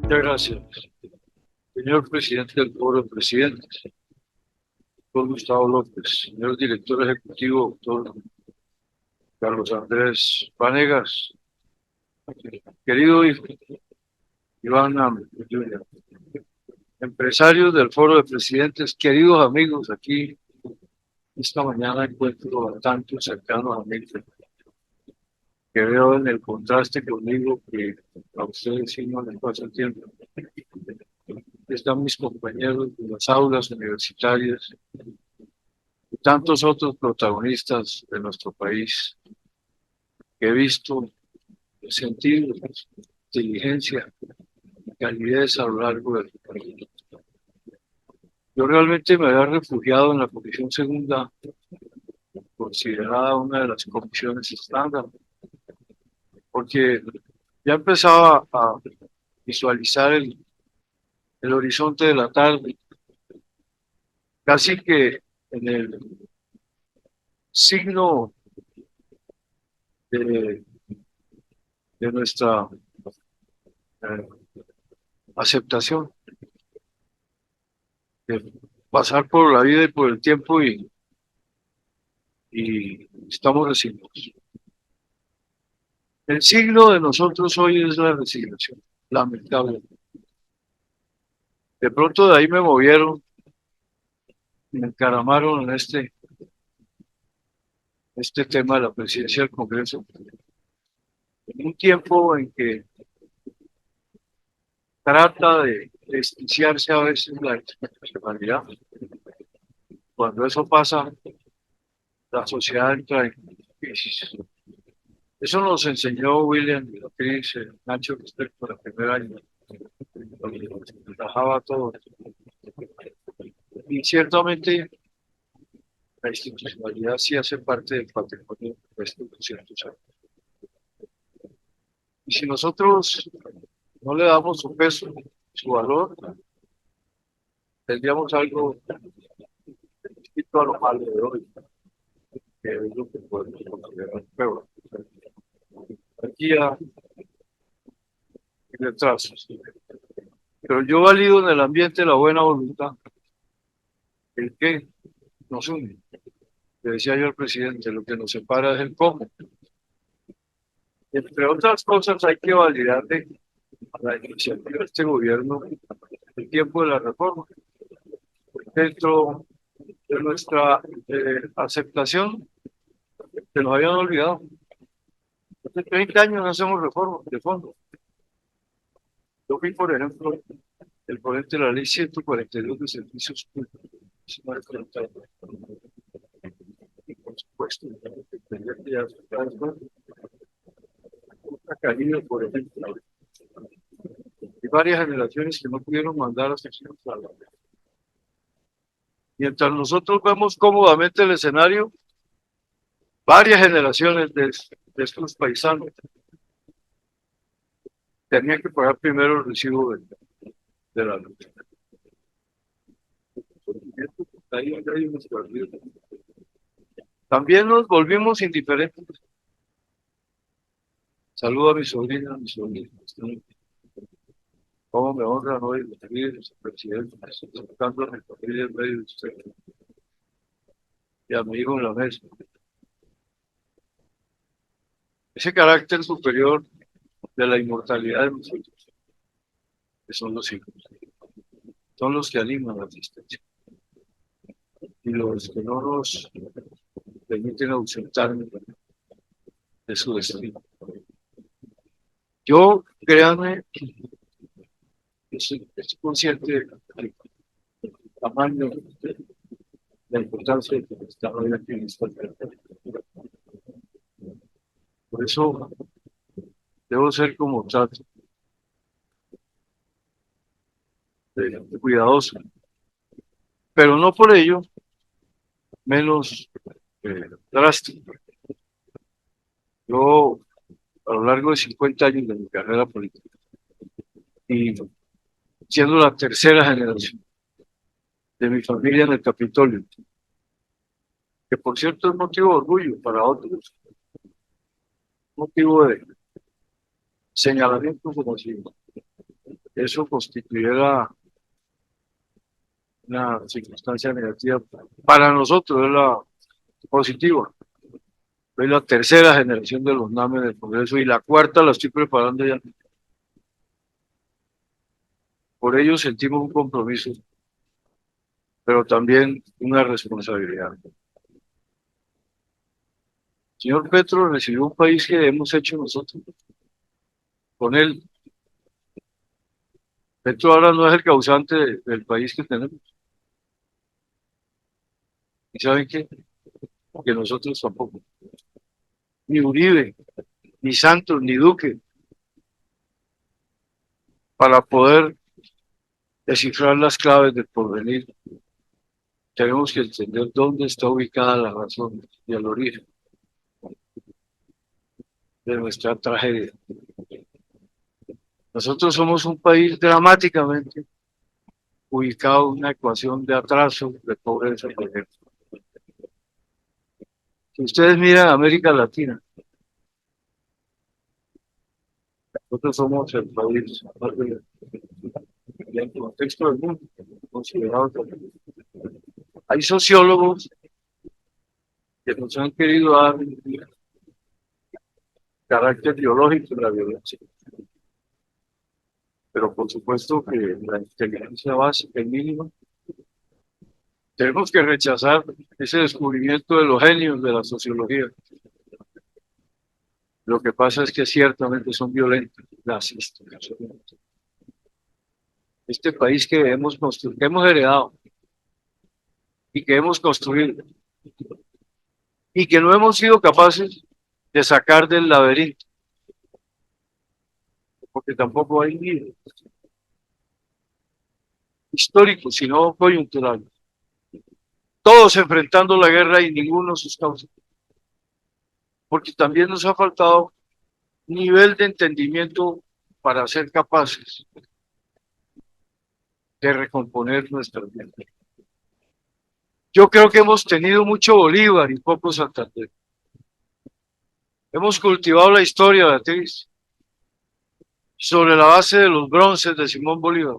Muchas gracias, señor presidente del Foro de Presidentes, doctor Gustavo López, señor director ejecutivo, doctor Carlos Andrés Vanegas, querido hijo Iván Jr., empresarios del Foro de Presidentes, queridos amigos, aquí esta mañana encuentro a tantos cercanos a mí que veo en el contraste conmigo que a ustedes sí no les pasa el tiempo. Están mis compañeros de las aulas universitarias y tantos otros protagonistas de nuestro país que he visto, he sentido inteligencia, calidez a lo largo del país. Yo realmente me había refugiado en la comisión segunda, considerada una de las comisiones estándar, porque ya empezaba a visualizar el horizonte de la tarde, casi que en el signo de, de nuestra eh, aceptación, de pasar por la vida y por el tiempo y estamos resignados. El signo de nosotros hoy es la resignación, lamentablemente. De pronto de ahí me movieron, me encaramaron en este tema de la presidencia del Congreso, en un tiempo en que trata de despreciarse a veces la excepcionalidad. Cuando eso pasa, la sociedad entra en crisis. Eso nos enseñó William Chris, Nacho respecto a la primera año, donde trabajaba todo. Y ciertamente la institucionalidad sí hace parte del patrimonio de estos 200 años. Y si nosotros no le damos su peso, su valor, tendríamos algo distinto a lo malo de hoy, que es lo que podemos considerar peor. Aquí hay retrasos. Pero yo valido en el ambiente la buena voluntad, el que nos une. Le decía yo al presidente, lo que nos separa es el cómo. Entre otras cosas, hay que validarle a la iniciativa de este gobierno el tiempo de la reforma. Dentro de nuestra aceptación, se nos habían olvidado. Hace 30 años no hacemos reformas de fondo. Yo fui, por ejemplo, el ponente de la ley 142 de servicios públicos. Y por supuesto, ya ha caído, por ejemplo, y varias generaciones que no pudieron mandar a secciones a la ley. Mientras nosotros vemos cómodamente el escenario, varias generaciones de estos paisanos tenían que pagar primero el recibo de la luz. También nos volvimos indiferentes. Saludo a mi sobrina, a mi sobrina. Cómo me honran hoy los líderes, presidente, tocando a mi familia en medio de usted y a mi hijo en la mesa. Ese carácter superior de la inmortalidad de nosotros, que son los hijos, son los que animan la existencia y los que no nos permiten ausentarnos de su destino. Yo, créanme, estoy consciente del tamaño, de la importancia de que está hoy aquí en esta tierra. Por eso debo ser como trato, de cuidadoso, pero no por ello menos drástico. Yo, a lo largo de 50 años de mi carrera política, y siendo la tercera generación de mi familia en el Capitolio, que por cierto es motivo de orgullo para otros, motivo de señalamiento como si eso constituyera una circunstancia negativa. Para nosotros es la positiva. Soy la tercera generación de los NAME del Congreso y la cuarta la estoy preparando ya. Por ello sentimos un compromiso, pero también una responsabilidad. Señor Petro recibió un país que hemos hecho nosotros con él. Petro ahora no es el causante del país que tenemos. ¿Y saben qué? Que nosotros tampoco. Ni Uribe, ni Santos, ni Duque, para poder descifrar las claves del porvenir, tenemos que entender dónde está ubicada la razón y el origen de nuestra tragedia. Nosotros somos un país dramáticamente ubicado en una ecuación de atraso, de pobreza, por ejemplo. Si ustedes miran América Latina, nosotros somos el país más en el contexto del mundo, considerado también. Hay sociólogos que nos han querido dar carácter biológico de la violencia, pero por supuesto que la inteligencia básica y mínima, tenemos que rechazar ese descubrimiento de los genios de la sociología. Lo que pasa es que ciertamente son violentas las instituciones. Este país que hemos construido, que hemos heredado y que hemos construido y que no hemos sido capaces de sacar del laberinto, porque tampoco hay líderes históricos, sino coyunturales. Todos enfrentando la guerra y ninguno sus causas. Porque también nos ha faltado nivel de entendimiento para ser capaces de recomponer nuestra vida. Yo creo que hemos tenido mucho Bolívar y poco Santander. Hemos cultivado la historia, Beatriz, sobre la base de los bronces de Simón Bolívar.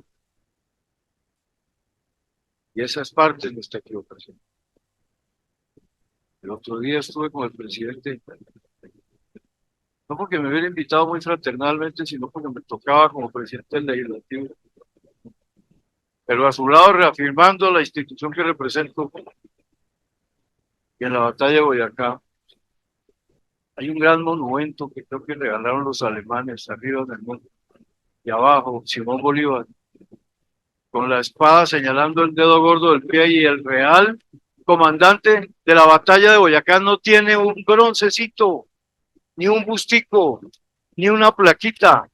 Y esa es parte de nuestra equivocación. El otro día estuve con el presidente, no porque me hubiera invitado muy fraternalmente, sino porque me tocaba como presidente del legislativo, pero a su lado reafirmando la institución que represento. Y en la batalla de Boyacá hay un gran monumento que creo que regalaron los alemanes arriba del mundo. Y abajo, Simón Bolívar, con la espada señalando el dedo gordo del pie, y el real comandante de la batalla de Boyacá no tiene un broncecito, ni un bustico, ni una plaquita.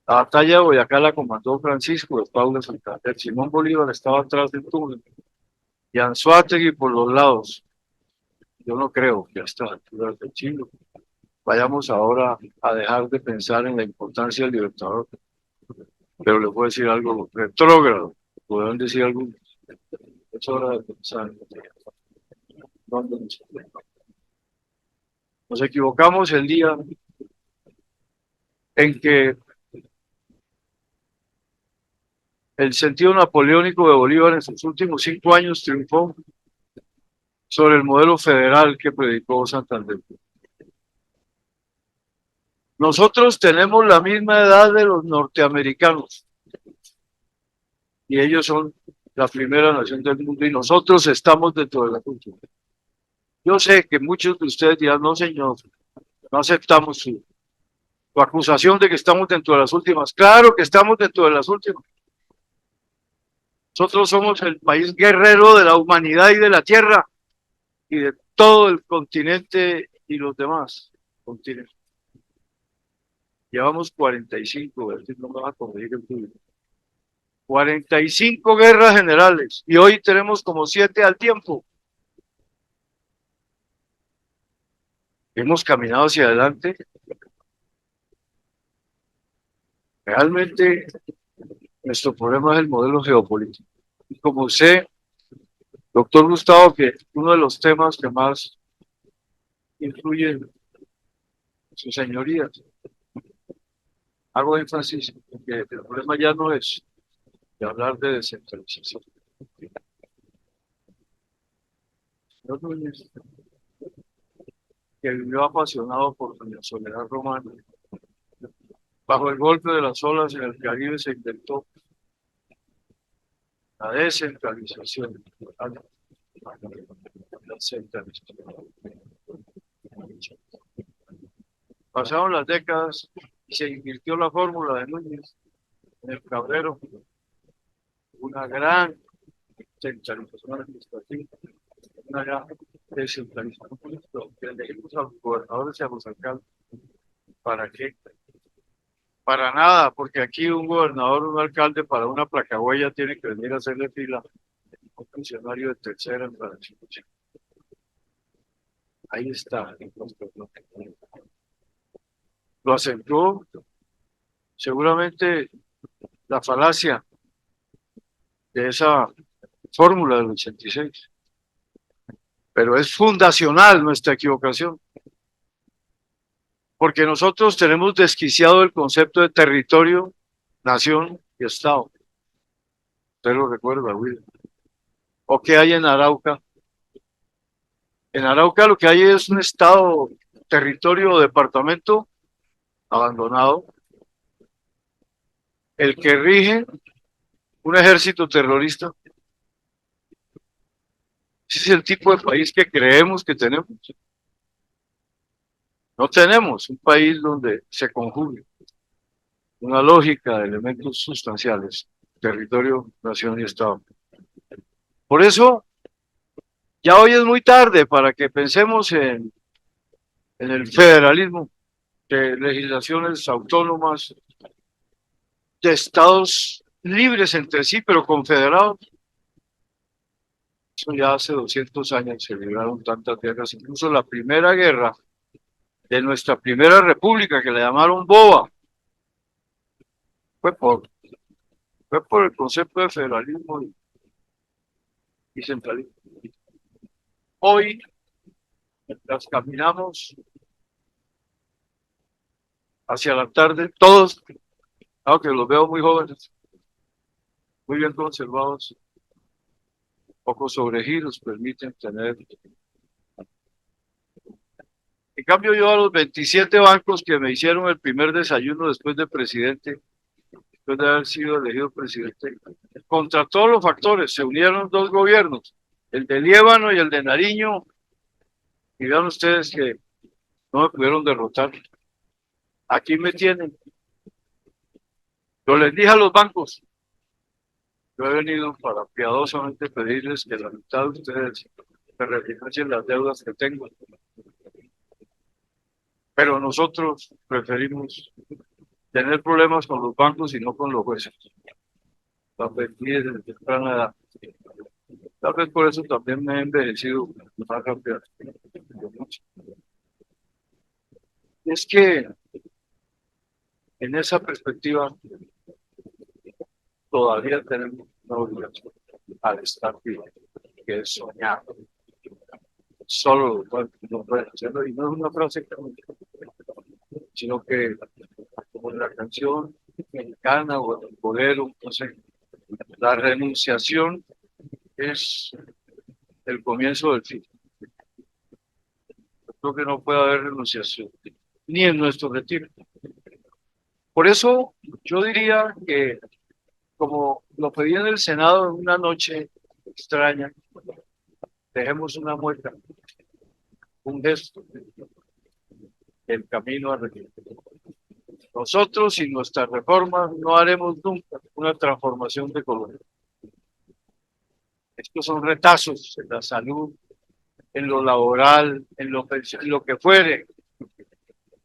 La batalla de Boyacá la comandó Francisco de Paula Santander. Simón Bolívar estaba atrás del túnel y Anzoátegui por los lados. Yo no creo que a estas alturas del siglo vayamos ahora a dejar de pensar en la importancia del Libertador. Pero les voy a decir algo retrógrado, podrán decir algo. Es hora de pensar dónde nos equivocamos el día en que el sentido napoleónico de Bolívar en sus últimos 5 años triunfó sobre el modelo federal que predicó Santander. Nosotros tenemos la misma edad de los norteamericanos y ellos son la primera nación del mundo y nosotros estamos dentro de la cultura. Yo sé que muchos de ustedes dirán, no señor, no aceptamos su acusación de que estamos dentro de las últimas. Claro que estamos dentro de las últimas. Nosotros somos el país guerrero de la humanidad y de la tierra y de todo el continente y los demás continentes. Llevamos 45, no me va a corregir el tuyo. 45 guerras generales y hoy tenemos como 7 al tiempo. Hemos caminado hacia adelante. Realmente nuestro problema es el modelo geopolítico. Y como sé, doctor Gustavo, que uno de los temas que más influyen sus señorías Hago énfasis en que el problema ya no es de hablar de descentralización. Señor Núñez, que vivió apasionado por doña Soledad Román, bajo el golpe de las olas en el Caribe se inventó la descentralización. La centralización. Pasaron las décadas y se invirtió la fórmula de Núñez en el Cabrero, una gran centralización administrativa, una gran descentralización política, que le dijimos a los gobernadores y a los alcaldes. ¿Para qué? Para nada, porque aquí un gobernador, un alcalde para una placahuella tiene que venir a hacerle fila a un funcionario de tercera en la institución. Ahí está. Lo acentuó seguramente la falacia de esa fórmula del 86, pero es fundacional nuestra equivocación, porque nosotros tenemos desquiciado el concepto de territorio, nación y Estado. Usted lo recuerda, Will. ¿O qué hay en Arauca? En Arauca lo que hay es un Estado, territorio o departamento abandonado, el que rige un ejército terrorista. Ese es el tipo de país que creemos que tenemos. No tenemos un país donde se conjugue una lógica de elementos sustanciales, territorio, nación y Estado. Por eso, ya hoy es muy tarde para que pensemos en el federalismo de legislaciones autónomas, de estados libres entre sí, pero confederados. Eso ya hace 200 años se libraron tantas guerras, incluso la primera guerra de nuestra primera república, que le llamaron Boba, fue por, fue por el concepto de federalismo y centralismo. Hoy, mientras caminamos hacia la tarde, todos, aunque los veo muy jóvenes, muy bien conservados, pocos sobregiros permiten tener. En cambio, yo a los 27 bancos que me hicieron el primer desayuno después de presidente, después de haber sido elegido presidente, contra todos los factores, se unieron dos gobiernos, el de Líbano y el de Nariño, y vean ustedes que no me pudieron derrotar. Aquí me tienen. Yo les dije a los bancos, yo he venido para piadosamente pedirles que la mitad de ustedes me refinancien las deudas que tengo. Pero nosotros preferimos tener problemas con los bancos y no con los jueces. La aprendí desde temprana edad. Tal vez por eso también me he envejecido más rápido. Es que en esa perspectiva todavía tenemos una obligación al estar vivo, que es soñar. Solo no pueden hacerlo, y no es una frase sino que como en la canción mexicana o el bolero, no sé, la renunciación es el comienzo del fin. Creo que no puede haber renunciación, ni en nuestro retiro. Por eso yo diría que, como lo pedí en el Senado en una noche extraña, dejemos una muestra, un gesto, el camino a retiro. Nosotros y nuestras reformas no haremos nunca una transformación de Colombia. Estos son retazos en la salud, en lo laboral, en lo que fuere.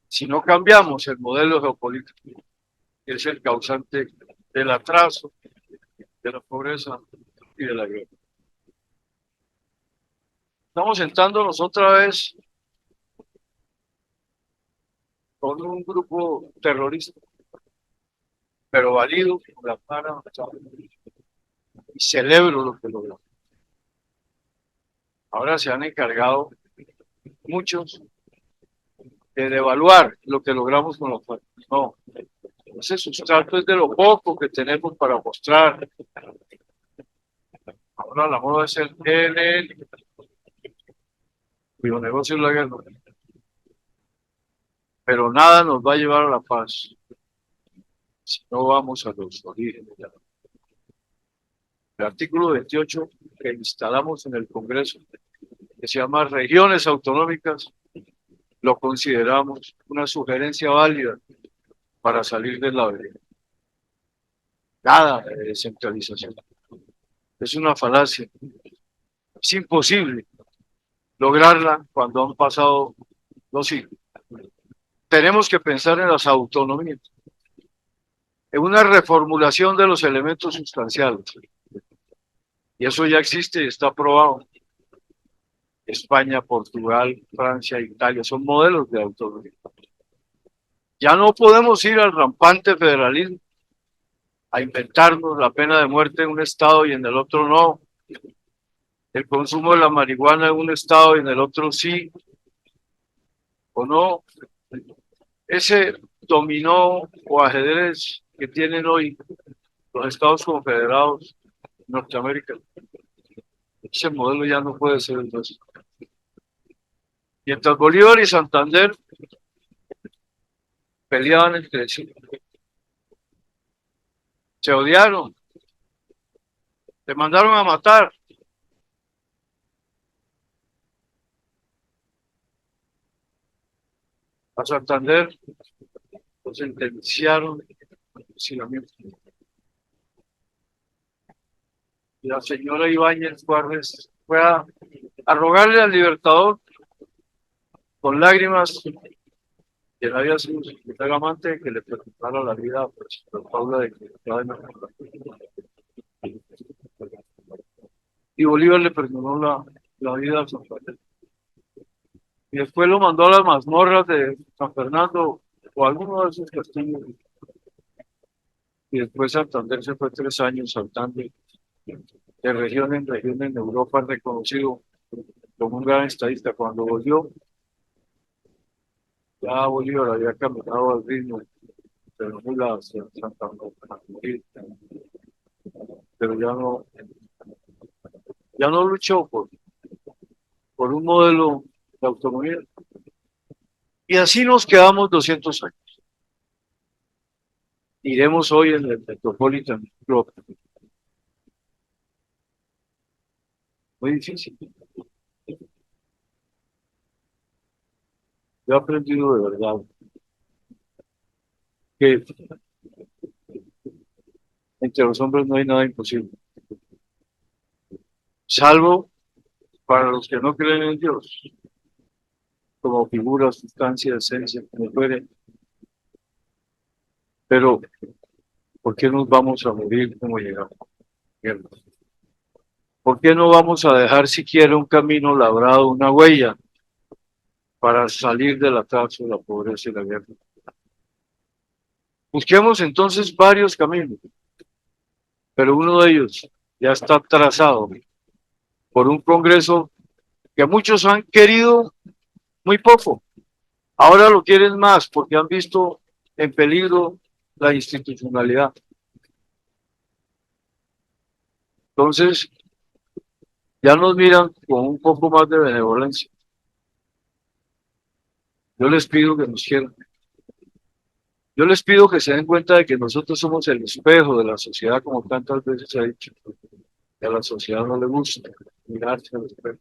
Si no cambiamos el modelo geopolítico, que es el causante del atraso, de la pobreza y de la guerra. Estamos sentándonos otra vez con un grupo terrorista, pero válido por la para, y celebro lo que logramos. Ahora se han encargado muchos de devaluar lo que logramos con los fuertes. No, Ese sustrato es de lo poco que tenemos para mostrar. Ahora la moda es el ELN, cuyo negocio es la guerra. Pero nada nos va a llevar a la paz si no vamos a los orígenes. El artículo 28 que instalamos en el Congreso, que se llama regiones autonómicas, lo consideramos una sugerencia válida para salir de la vereda. Nada de descentralización. Es una falacia. Es imposible lograrla cuando han pasado 2 siglos. Tenemos que pensar en las autonomías, en una reformulación de los elementos sustanciales. Y eso ya existe y está aprobado. España, Portugal, Francia, Italia, son modelos de autonomía. Ya no podemos ir al rampante federalismo, a inventarnos la pena de muerte en un estado y en el otro no. El consumo de la marihuana en un estado y en el otro sí, o no. Ese dominó o ajedrez que tienen hoy los Estados Confederados norteamericanos, ese modelo ya no puede ser entonces. Mientras Bolívar y Santander peleaban entre sí, se odiaron, se mandaron a matar. A Santander lo sentenciaron al fusilamiento. Y la señora Ibáñez Juárez fue a rogarle al Libertador con lágrimas que él había sido su primer amante, que le perdonara la vida a Paula de que estaba enamorada. Y Bolívar le perdonó la vida a Santander. Y después lo mandó a las mazmorras de San Fernando o a alguno de esos castillos. Y después Santander se fue 3 años saltando de región en región en Europa, reconocido como un gran estadista. Cuando volvió, ya Bolívar había caminado al ritmo de los mulas hacia Santander, pero ya no luchó por un modelo de autonomía. Y así nos quedamos 200 años. Iremos hoy en el Metropolitan Club. Muy difícil. Yo he aprendido de verdad que entre los hombres no hay nada imposible, salvo para los que no creen en Dios, como figura, sustancia, esencia, como fuere. Pero, ¿por qué nos vamos a morir como llegamos? ¿Por qué no vamos a dejar siquiera un camino labrado, una huella, para salir del atraso, de la pobreza y la guerra? Busquemos entonces varios caminos, pero uno de ellos ya está trazado por un Congreso que muchos han querido muy poco. Ahora lo quieren más porque han visto en peligro la institucionalidad. Entonces, ya nos miran con un poco más de benevolencia. Yo les pido que nos quieran. Yo les pido que se den cuenta de que nosotros somos el espejo de la sociedad, como tantas veces se ha dicho. Que a la sociedad no le gusta mirarse al espejo.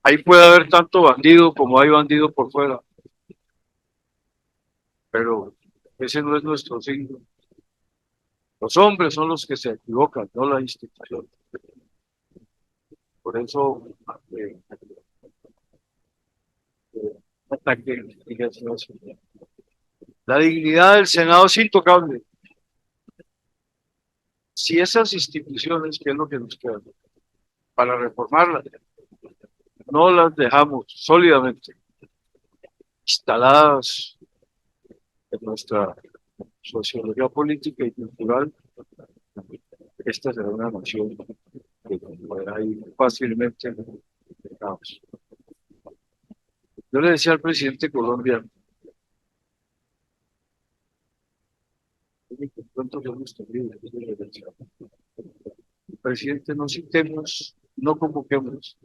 Ahí puede haber tanto bandido como hay bandido por fuera, pero ese no es nuestro signo. Los hombres son los que se equivocan, no la institución. Por eso, eh, ataque, la dignidad del Senado es intocable. Si esas instituciones, que es lo que nos queda, para reformarlas, no las dejamos sólidamente instaladas en nuestra sociología política y cultural, esta será una nación que podrá ir fácilmente en caos. Yo le decía al presidente colombiano, ¿Cuántos hemos tenido? Presidente, no citemos, no convoquemos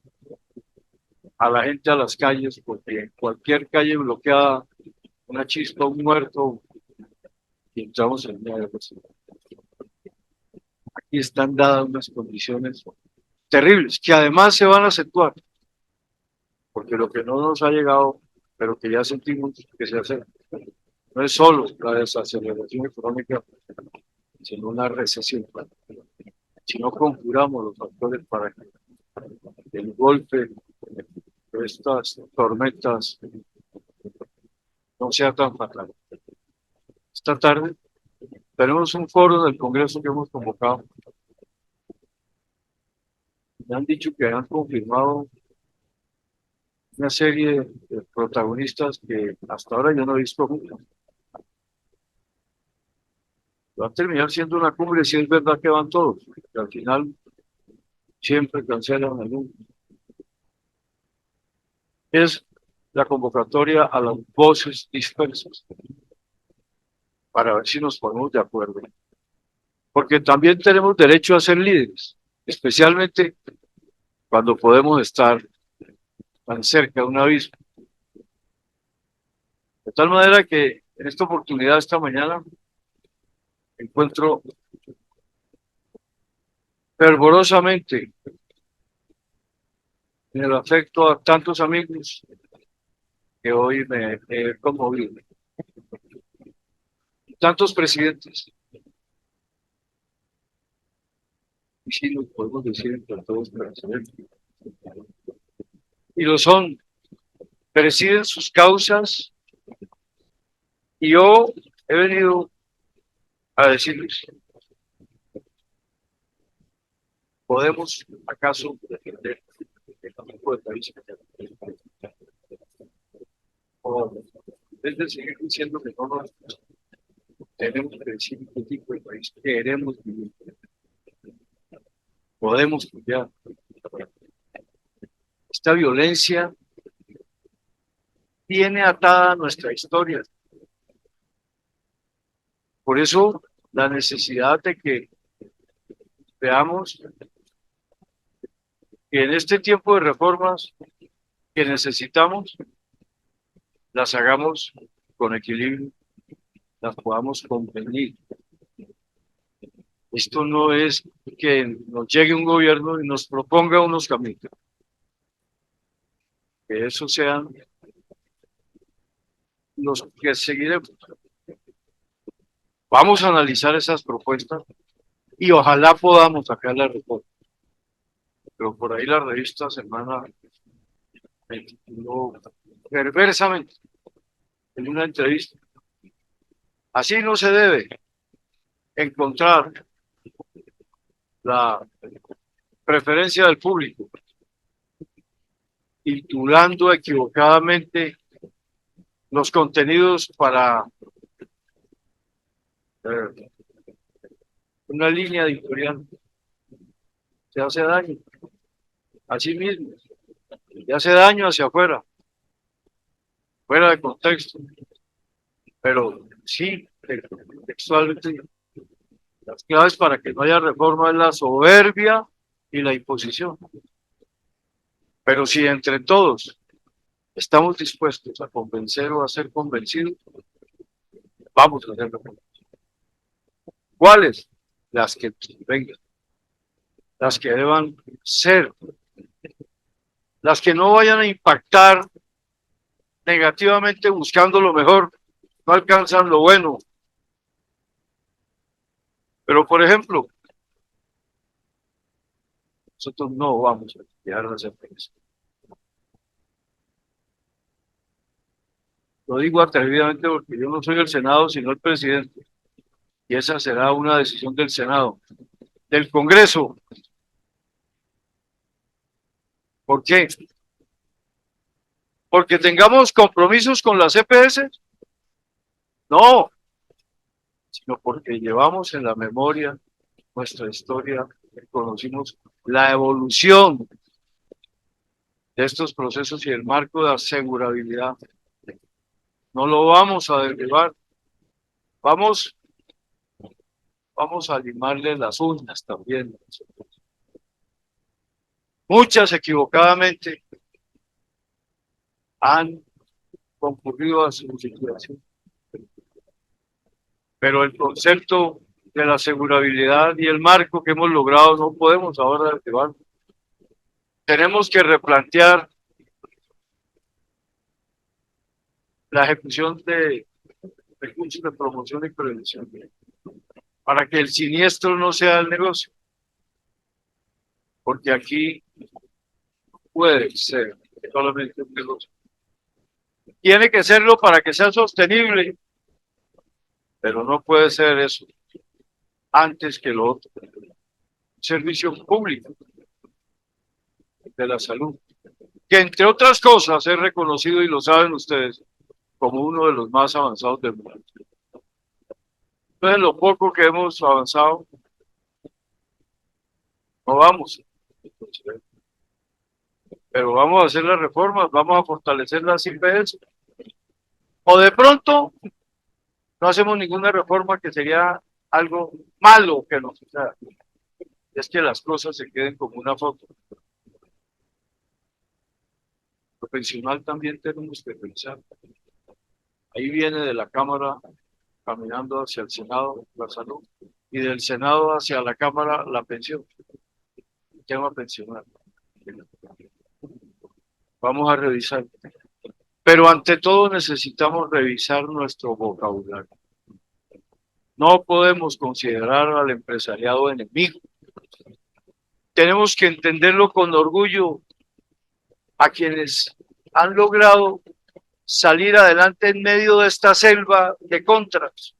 a la gente a las calles, porque en cualquier calle bloqueada, una chispa, un muerto, y entramos en una guerra civil. Aquí están dadas unas condiciones terribles, que además se van a acentuar, porque lo que no nos ha llegado, pero que ya sentimos que se hace, no es solo la desaceleración económica, sino una recesión. Si no conjuramos los factores para que el golpe de estas tormentas no sea tan fatal. Esta tarde tenemos un foro del Congreso que hemos convocado. Me han dicho que han confirmado una serie de protagonistas que hasta ahora yo no he visto juntos. Va a terminar siendo una cumbre si es verdad que van todos, que al final siempre cancelan algún. Es la convocatoria a las voces dispersas para ver si nos ponemos de acuerdo. Porque también tenemos derecho a ser líderes, especialmente cuando podemos estar tan cerca de un abismo. De tal manera que en esta oportunidad, esta mañana, encuentro fervorosamente en el afecto a tantos amigos que hoy me he conmovido. Tantos presidentes. Y sí, lo podemos decir entre todos presidentes. Y lo son. Presiden sus causas. Y yo he venido a decirles, ¿podemos acaso defender el tipo de país? O es de seguir diciendo que no nos tenemos que decir qué tipo de país queremos vivir. Podemos cambiar. Esta violencia tiene atada nuestra historia. Por eso la necesidad de que veamos que en este tiempo de reformas que necesitamos, las hagamos con equilibrio, las podamos convenir. Esto no es que nos llegue un gobierno y nos proponga unos caminos. Que esos sean los que seguiremos. Vamos a analizar esas propuestas y ojalá podamos sacar la reforma. Pero por ahí la revista Semana me tituló perversamente en una entrevista. Así no se debe encontrar la preferencia del público, titulando equivocadamente los contenidos para una línea editorial. Se hace daño a sí mismo, se hace daño hacia afuera, fuera de contexto, pero sí, textualmente, las claves para que no haya reforma es la soberbia y la imposición. Pero si entre todos estamos dispuestos a convencer o a ser convencidos, vamos a hacerlo. ¿Cuáles? Las que vengan, las que deban ser, las que no vayan a impactar negativamente buscando lo mejor, no alcanzan lo bueno. Pero, por ejemplo, nosotros no vamos a dejar de hacer eso. Lo digo atrevidamente porque yo no soy el Senado, sino el presidente. Y esa será una decisión del Senado, del Congreso. ¿Por qué? ¿Porque tengamos compromisos con las EPS? No, sino porque llevamos en la memoria nuestra historia, conocimos la evolución de estos procesos y el marco de asegurabilidad. No lo vamos a derribar. Vamos vamos a limarle las uñas también. Muchas equivocadamente han concurrido a su liquidación, pero el concepto de la asegurabilidad y el marco que hemos logrado no podemos ahora llevar. Tenemos que replantear la ejecución de recursos de promoción y prevención para que el siniestro no sea el negocio, porque aquí puede ser solamente un negocio. Tiene que serlo para que sea sostenible, pero no puede ser eso antes que lo otro. Servicio público de la salud, que entre otras cosas es reconocido, y lo saben ustedes, como uno de los más avanzados del mundo. Entonces, lo poco que hemos avanzado, no vamos, pero vamos a hacer las reformas, vamos a fortalecer las IPS, o de pronto no hacemos ninguna reforma, que sería algo malo que nos suceda. Es que las cosas se queden como una foto. Lo pensional también tenemos que pensar. Ahí viene de la Cámara caminando hacia el Senado la salud, y del Senado hacia la Cámara la pensión, el tema pensional. Vamos a revisar. Pero ante todo necesitamos revisar nuestro vocabulario. No podemos considerar al empresariado enemigo. Tenemos que entenderlo con orgullo a quienes han logrado salir adelante en medio de esta selva de contras.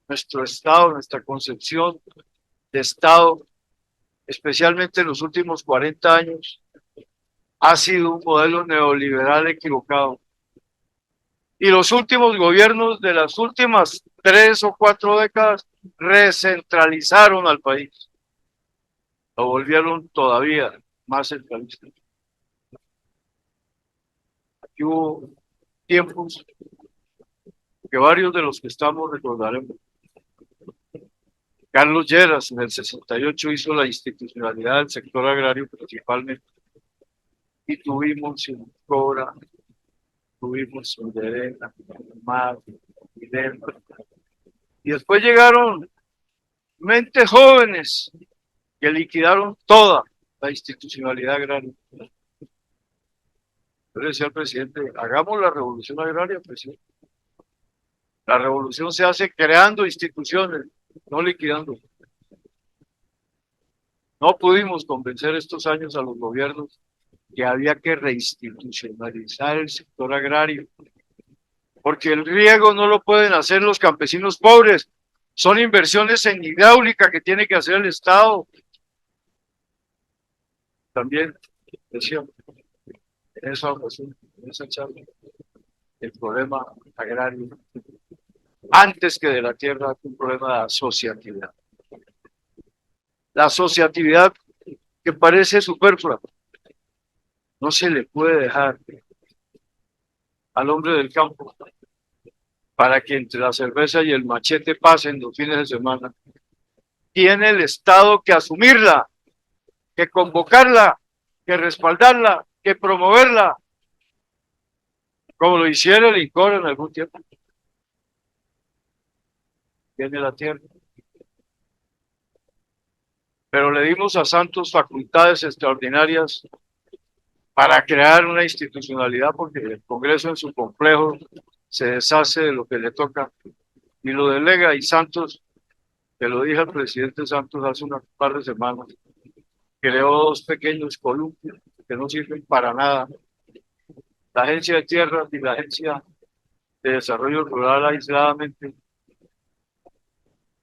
Nuestro Estado, nuestra concepción de Estado, especialmente en los últimos 40 años, ha sido un modelo neoliberal equivocado. Y los últimos gobiernos de las últimas 3 o 4 décadas recentralizaron al país. Lo volvieron todavía más centralista. Aquí hubo tiempos que varios de los que estamos recordaremos. Carlos Lleras en el 68 hizo la institucionalidad del sector agrario principalmente, y tuvimos un Cobra, tuvimos un Derena, Mar, y después llegaron mentes jóvenes que liquidaron toda la institucionalidad agraria. Yo le decía al presidente, hagamos la revolución agraria, presidente. La revolución se hace creando instituciones, no liquidando. No pudimos convencer estos años a los gobiernos que había que reinstitucionalizar el sector agrario, porque el riego no lo pueden hacer los campesinos pobres, son inversiones en hidráulica que tiene que hacer el Estado. También decía en esa ocasión, en esa charla, el problema agrario, antes que de la tierra, es un problema de asociatividad. La asociatividad, que parece superflua, no se le puede dejar al hombre del campo para que entre la cerveza y el machete pasen los fines de semana. Tiene el Estado que asumirla, que convocarla, que respaldarla, que promoverla, como lo hiciera el INCOR en algún tiempo. Tiene la tierra. Pero le dimos a Santos facultades extraordinarias para crear una institucionalidad, porque el Congreso en su complejo se deshace de lo que le toca y lo delega, y Santos, que lo dije al presidente Santos hace unas par de semanas, creó 2 pequeños columpios que no sirven para nada, la Agencia de Tierras y la Agencia de Desarrollo Rural aisladamente,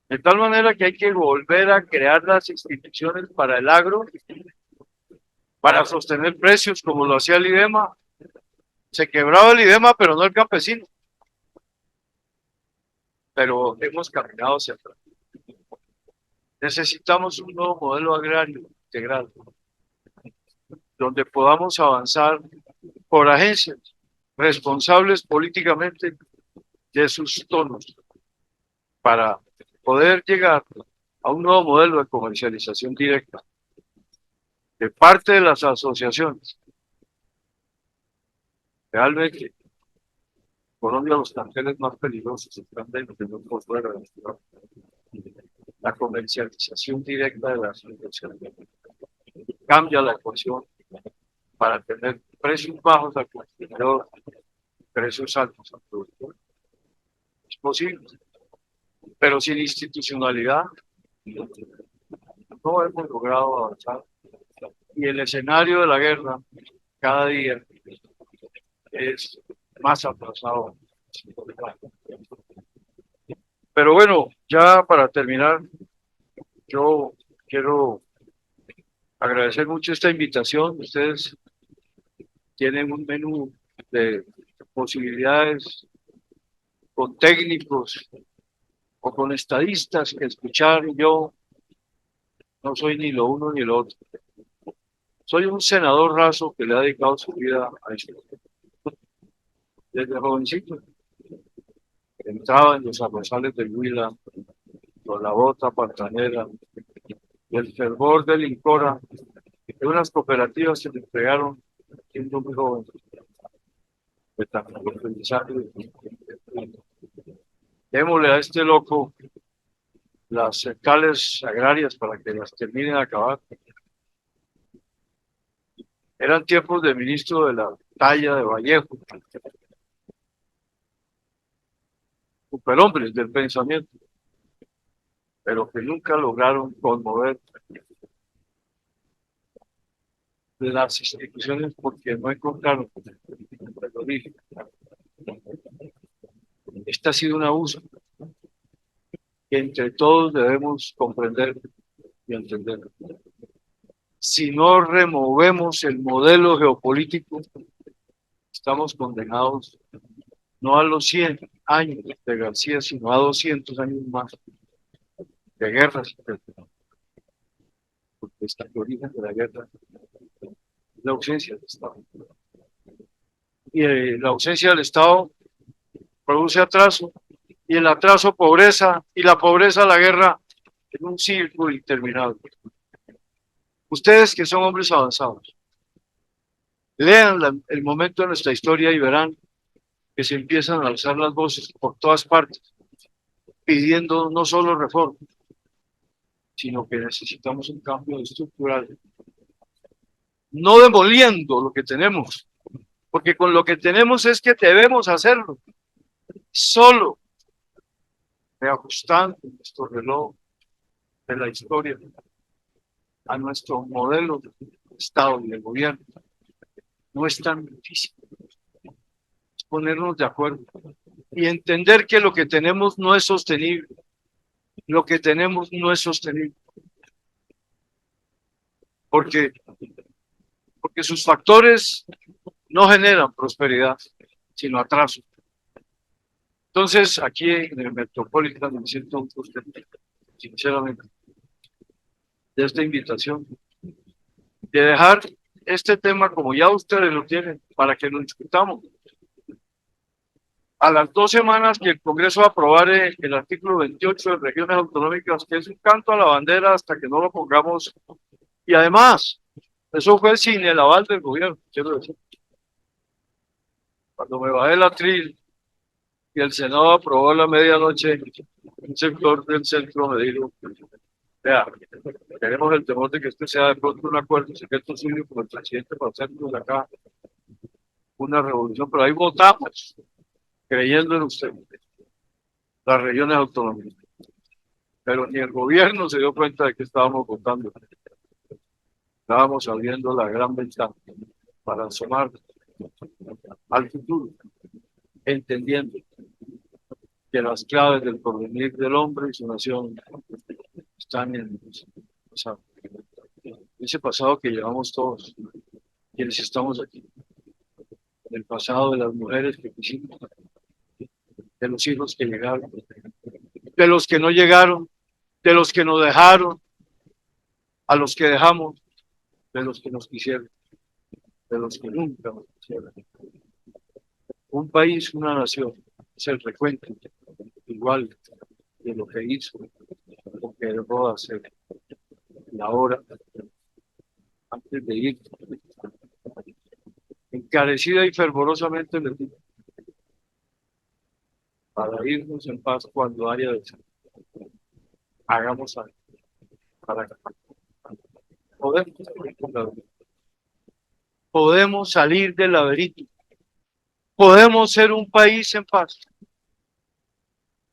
de tal manera que hay que volver a crear las instituciones para el agro, para sostener precios como lo hacía el IDEMA. Se quebraba el IDEMA, pero no el campesino. Pero hemos caminado hacia atrás. Necesitamos un nuevo modelo agrario integral, donde podamos avanzar por agencias responsables políticamente de sus tonos, para poder llegar a un nuevo modelo de comercialización directa de parte de las asociaciones. Realmente, Colombia, los carteles más peligrosos están dentro y no por fuera de la ciudad. La comercialización directa de las asociaciones cambia la ecuación para tener precios bajos al consumidor, precios altos al productor. Es posible, pero sin institucionalidad no hemos logrado avanzar. Y el escenario de la guerra cada día es más atrasado. Pero bueno, ya para terminar, yo quiero agradecer mucho esta invitación. Ustedes tienen un menú de posibilidades con técnicos o con estadistas que escuchar. Yo no soy ni lo uno ni lo otro. Soy un senador raso que le ha dedicado su vida a esto. Desde jovencito entraba en los arrozales del Huila, con la bota pantanera, y el fervor del Incora, de unas cooperativas que me entregaron siendo muy joven, de tan aprendizaje. Démosle a este loco las centrales agrarias para que las terminen de acabar. Eran tiempos de ministro de la talla de Vallejo, superhombres del pensamiento, pero que nunca lograron conmover las instituciones porque no encontraron el origen. Esta ha sido una uso que entre todos debemos comprender y entender. Si no removemos el modelo geopolítico, estamos condenados no a los 100 años de García, sino a 200 años más de guerras, porque está el origen de la guerra, la ausencia del Estado. Y la ausencia del Estado produce atraso, y el atraso pobreza, y la pobreza la guerra, en un círculo interminable. Ustedes que son hombres avanzados, lean el momento de nuestra historia y verán que se empiezan a alzar las voces por todas partes, pidiendo no solo reformas, sino que necesitamos un cambio estructural, no demoliendo lo que tenemos, porque con lo que tenemos es que debemos hacerlo, solo reajustando nuestro reloj de la historia a nuestro modelo de Estado y de gobierno. No es tan difícil ponernos de acuerdo y entender que lo que tenemos no es sostenible. Lo que tenemos no es sostenible. Porque sus factores no generan prosperidad, sino atraso. Entonces, aquí en el Metropolitan me siento un contento, sinceramente, de esta invitación, de dejar este tema como ya ustedes lo tienen, para que lo discutamos. A las 2 semanas que el Congreso aprobare el artículo 28 de regiones autonómicas, que es un canto a la bandera hasta que no lo pongamos, y además, eso fue sin el aval del gobierno, quiero decir. Cuando me bajé el atril y el Senado aprobó a la medianoche, un sector del centro me dijo, vea, tenemos el temor de que este sea de pronto un acuerdo secreto suyo con el presidente para hacernos de acá una revolución, pero ahí votamos, creyendo en usted, las regiones autonómicas. Pero ni el gobierno se dio cuenta de que estábamos votando. Estábamos abriendo la gran ventana para asomar al futuro, entendiendo que las claves del porvenir del hombre y su nación están en ese pasado que llevamos todos, quienes estamos aquí, en el pasado de las mujeres que quisimos, de los hijos que llegaron, de los que no llegaron, de los que nos dejaron, a los que dejamos, de los que nos quisieron, de los que nunca nos quisieron. Un país, una nación, es el recuento igual de lo que hizo que debo hacer la hora antes de ir. Encarecida y fervorosamente le digo, para irnos en paz cuando haya deseo. Hagamos algo para que podemos salir del laberinto. Podemos ser un país en paz,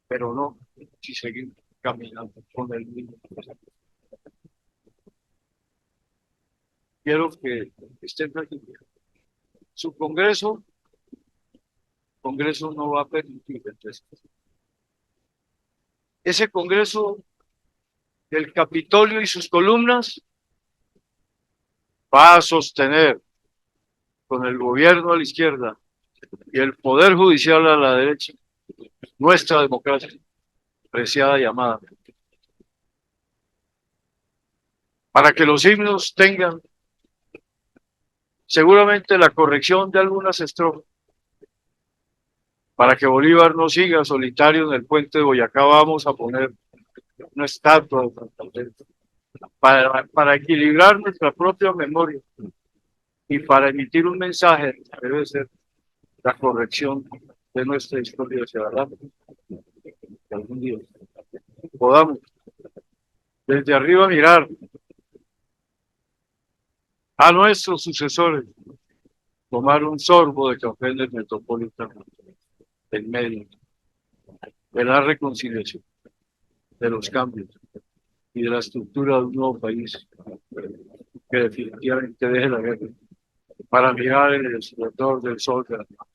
pero no si seguimos caminando con el mismo. Quiero que estén tranquilos. Su Congreso no va a permitir entonces. Ese Congreso del Capitolio y sus columnas va a sostener con el gobierno a la izquierda y el poder judicial a la derecha nuestra democracia, preciada y amada. Para que los himnos tengan seguramente la corrección de algunas estrofas, para que Bolívar no siga solitario en el puente de Boyacá, vamos a poner una estatua de Santander para equilibrar nuestra propia memoria y para emitir un mensaje que debe ser la corrección de nuestra historia hacia adelante, que algún día podamos desde arriba mirar a nuestros sucesores, tomar un sorbo de café en el Metropolitano, en medio de la reconciliación, de los cambios y de la estructura de un nuevo país que definitivamente deje la guerra para mirar el esplendor del sol de la paz.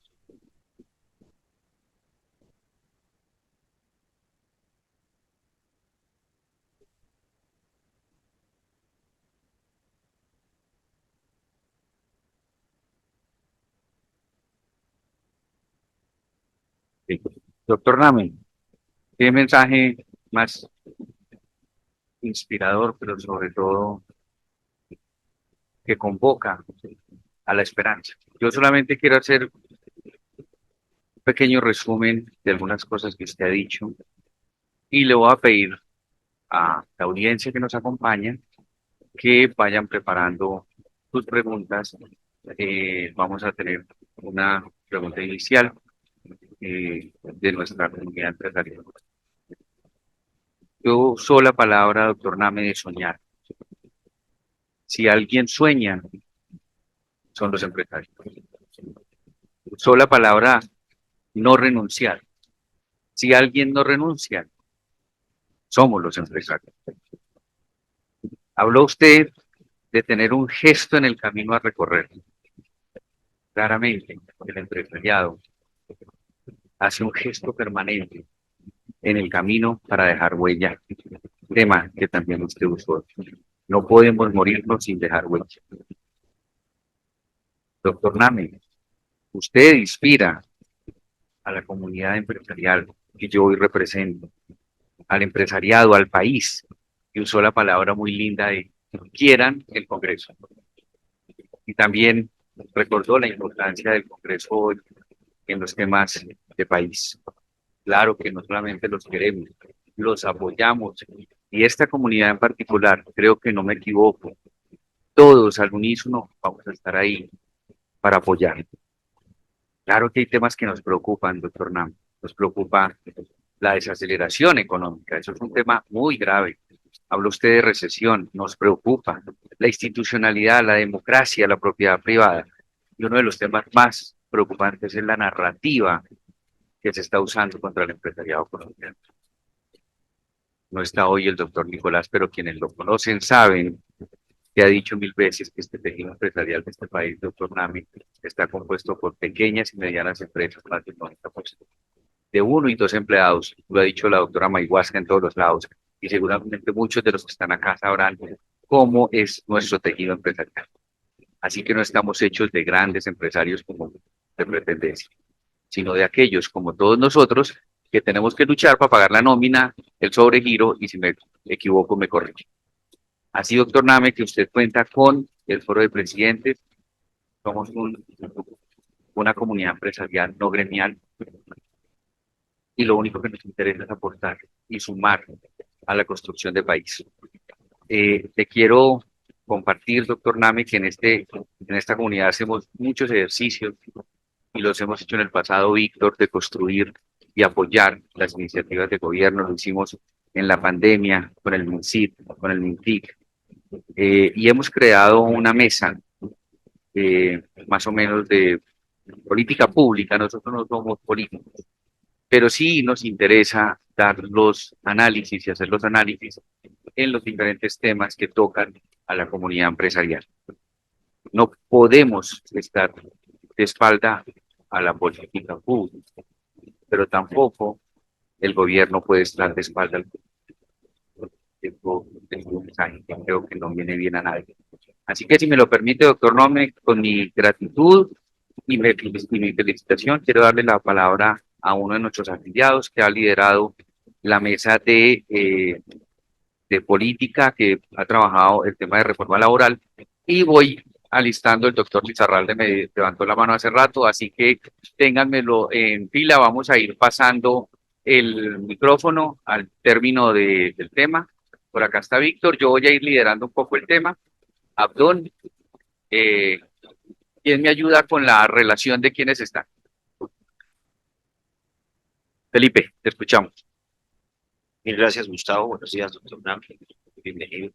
Sí. Doctor Name, qué mensaje más inspirador, pero sobre todo que convoca a la esperanza. Yo solamente quiero hacer un pequeño resumen de algunas cosas que usted ha dicho y le voy a pedir a la audiencia que nos acompaña que vayan preparando sus preguntas. Vamos a tener una pregunta inicial de nuestra comunidad empresarial. Yo uso la palabra, doctor Name, de soñar. Si alguien sueña, son los empresarios. Usó la palabra no renunciar. Si alguien no renuncia, somos los empresarios. Habló usted de tener un gesto en el camino a recorrer. Claramente, el empresariado hace un gesto permanente en el camino para dejar huella. Tema que también usted usó. No podemos morirnos sin dejar huella. Doctor Name, usted inspira a la comunidad empresarial que yo hoy represento, al empresariado, al país, y usó la palabra muy linda de quieran el Congreso. Y también recordó la importancia del Congreso hoy en los temas de país. Claro que no solamente los queremos, los apoyamos. Y esta comunidad en particular, creo que no me equivoco, todos al unísono vamos a estar ahí para apoyar. Claro que hay temas que nos preocupan, doctor Nam. Nos preocupa la desaceleración económica. Eso es un tema muy grave. Habla usted de recesión, nos preocupa la institucionalidad, la democracia, la propiedad privada. Y uno de los temas más preocupantes es la narrativa que se está usando contra el empresariado colombiano. No está hoy el doctor Nicolás, pero quienes lo conocen saben que ha dicho mil veces que este tejido empresarial de este país, doctor Nami, está compuesto por pequeñas y medianas empresas, más del 90%, de uno y dos empleados. Lo ha dicho la doctora Mayhuasca en todos los lados, y seguramente muchos de los que están acá sabrán cómo es nuestro tejido empresarial. Así que no estamos hechos de grandes empresarios como de pretendencia, sino de aquellos como todos nosotros que tenemos que luchar para pagar la nómina, el sobregiro, y si me equivoco me corrige. Así, doctor Name, que usted cuenta con el foro de presidentes, somos una comunidad empresarial no gremial y lo único que nos interesa es aportar y sumar a la construcción de país. Te quiero compartir, doctor Name, que en esta comunidad hacemos muchos ejercicios y los hemos hecho en el pasado, Víctor, de construir y apoyar las iniciativas de gobierno. Lo hicimos en la pandemia con el MINCID, con el MINTIC, y hemos creado una mesa más o menos de política pública. Nosotros no somos políticos, pero sí nos interesa dar los análisis y hacer los análisis en los diferentes temas que tocan a la comunidad empresarial. No podemos estar de espalda a la política pública, pero tampoco el gobierno puede estar de espalda al tengo un mensaje que creo que no viene bien a nadie. Así que si me lo permite, doctor Nome, con mi gratitud y mi felicitación, quiero darle la palabra a uno de nuestros afiliados que ha liderado la mesa de política, que ha trabajado el tema de reforma laboral, y voy alistando. El doctor Lizarralde me levantó la mano hace rato, así que ténganmelo en fila. Vamos a ir pasando el micrófono al término del tema. Por acá está Víctor, yo voy a ir liderando un poco el tema. Abdón, ¿quién me ayuda con la relación de quiénes están? Felipe, te escuchamos. Mil gracias, Gustavo. Buenos días, doctor Nam. Bienvenido.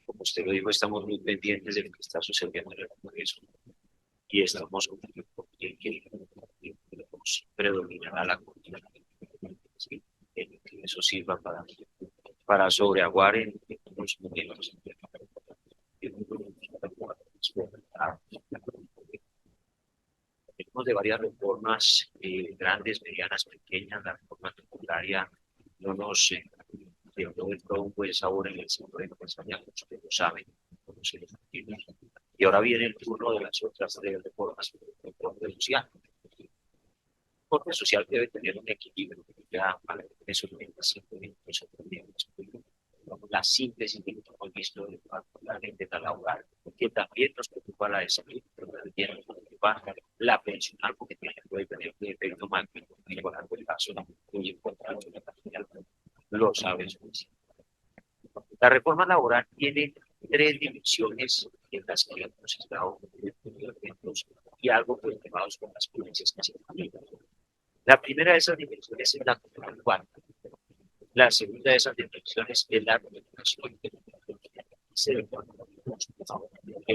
Como usted lo dijo, estamos muy pendientes de lo que está sucediendo en el Congreso y estamos en que predominará la cultura. ¿Sí? Que eso sirva para sobreaguar en los momentos. Tenemos de varias reformas, grandes, medianas, pequeñas. La reforma tributaria no nos dio del todo un buen sabor en el sector empresarial, ustedes lo saben, y ahora viene el turno de las otras tres reformas del corte social. El corte social debe tener un equilibrio, ya para eso la síntesis de lo que hemos visto particularmente en la laboral, que también nos preocupa la de salud, pero también nos preocupa la pensional, porque puede tener un efecto magnífico en el caso muy importante de la lo sabes. La reforma laboral tiene tres dimensiones en las que hemos estado y algo preocupados con las ponencias que se han. La primera de esas dimensiones es la contractual. La segunda de esas dimensiones es la regulación de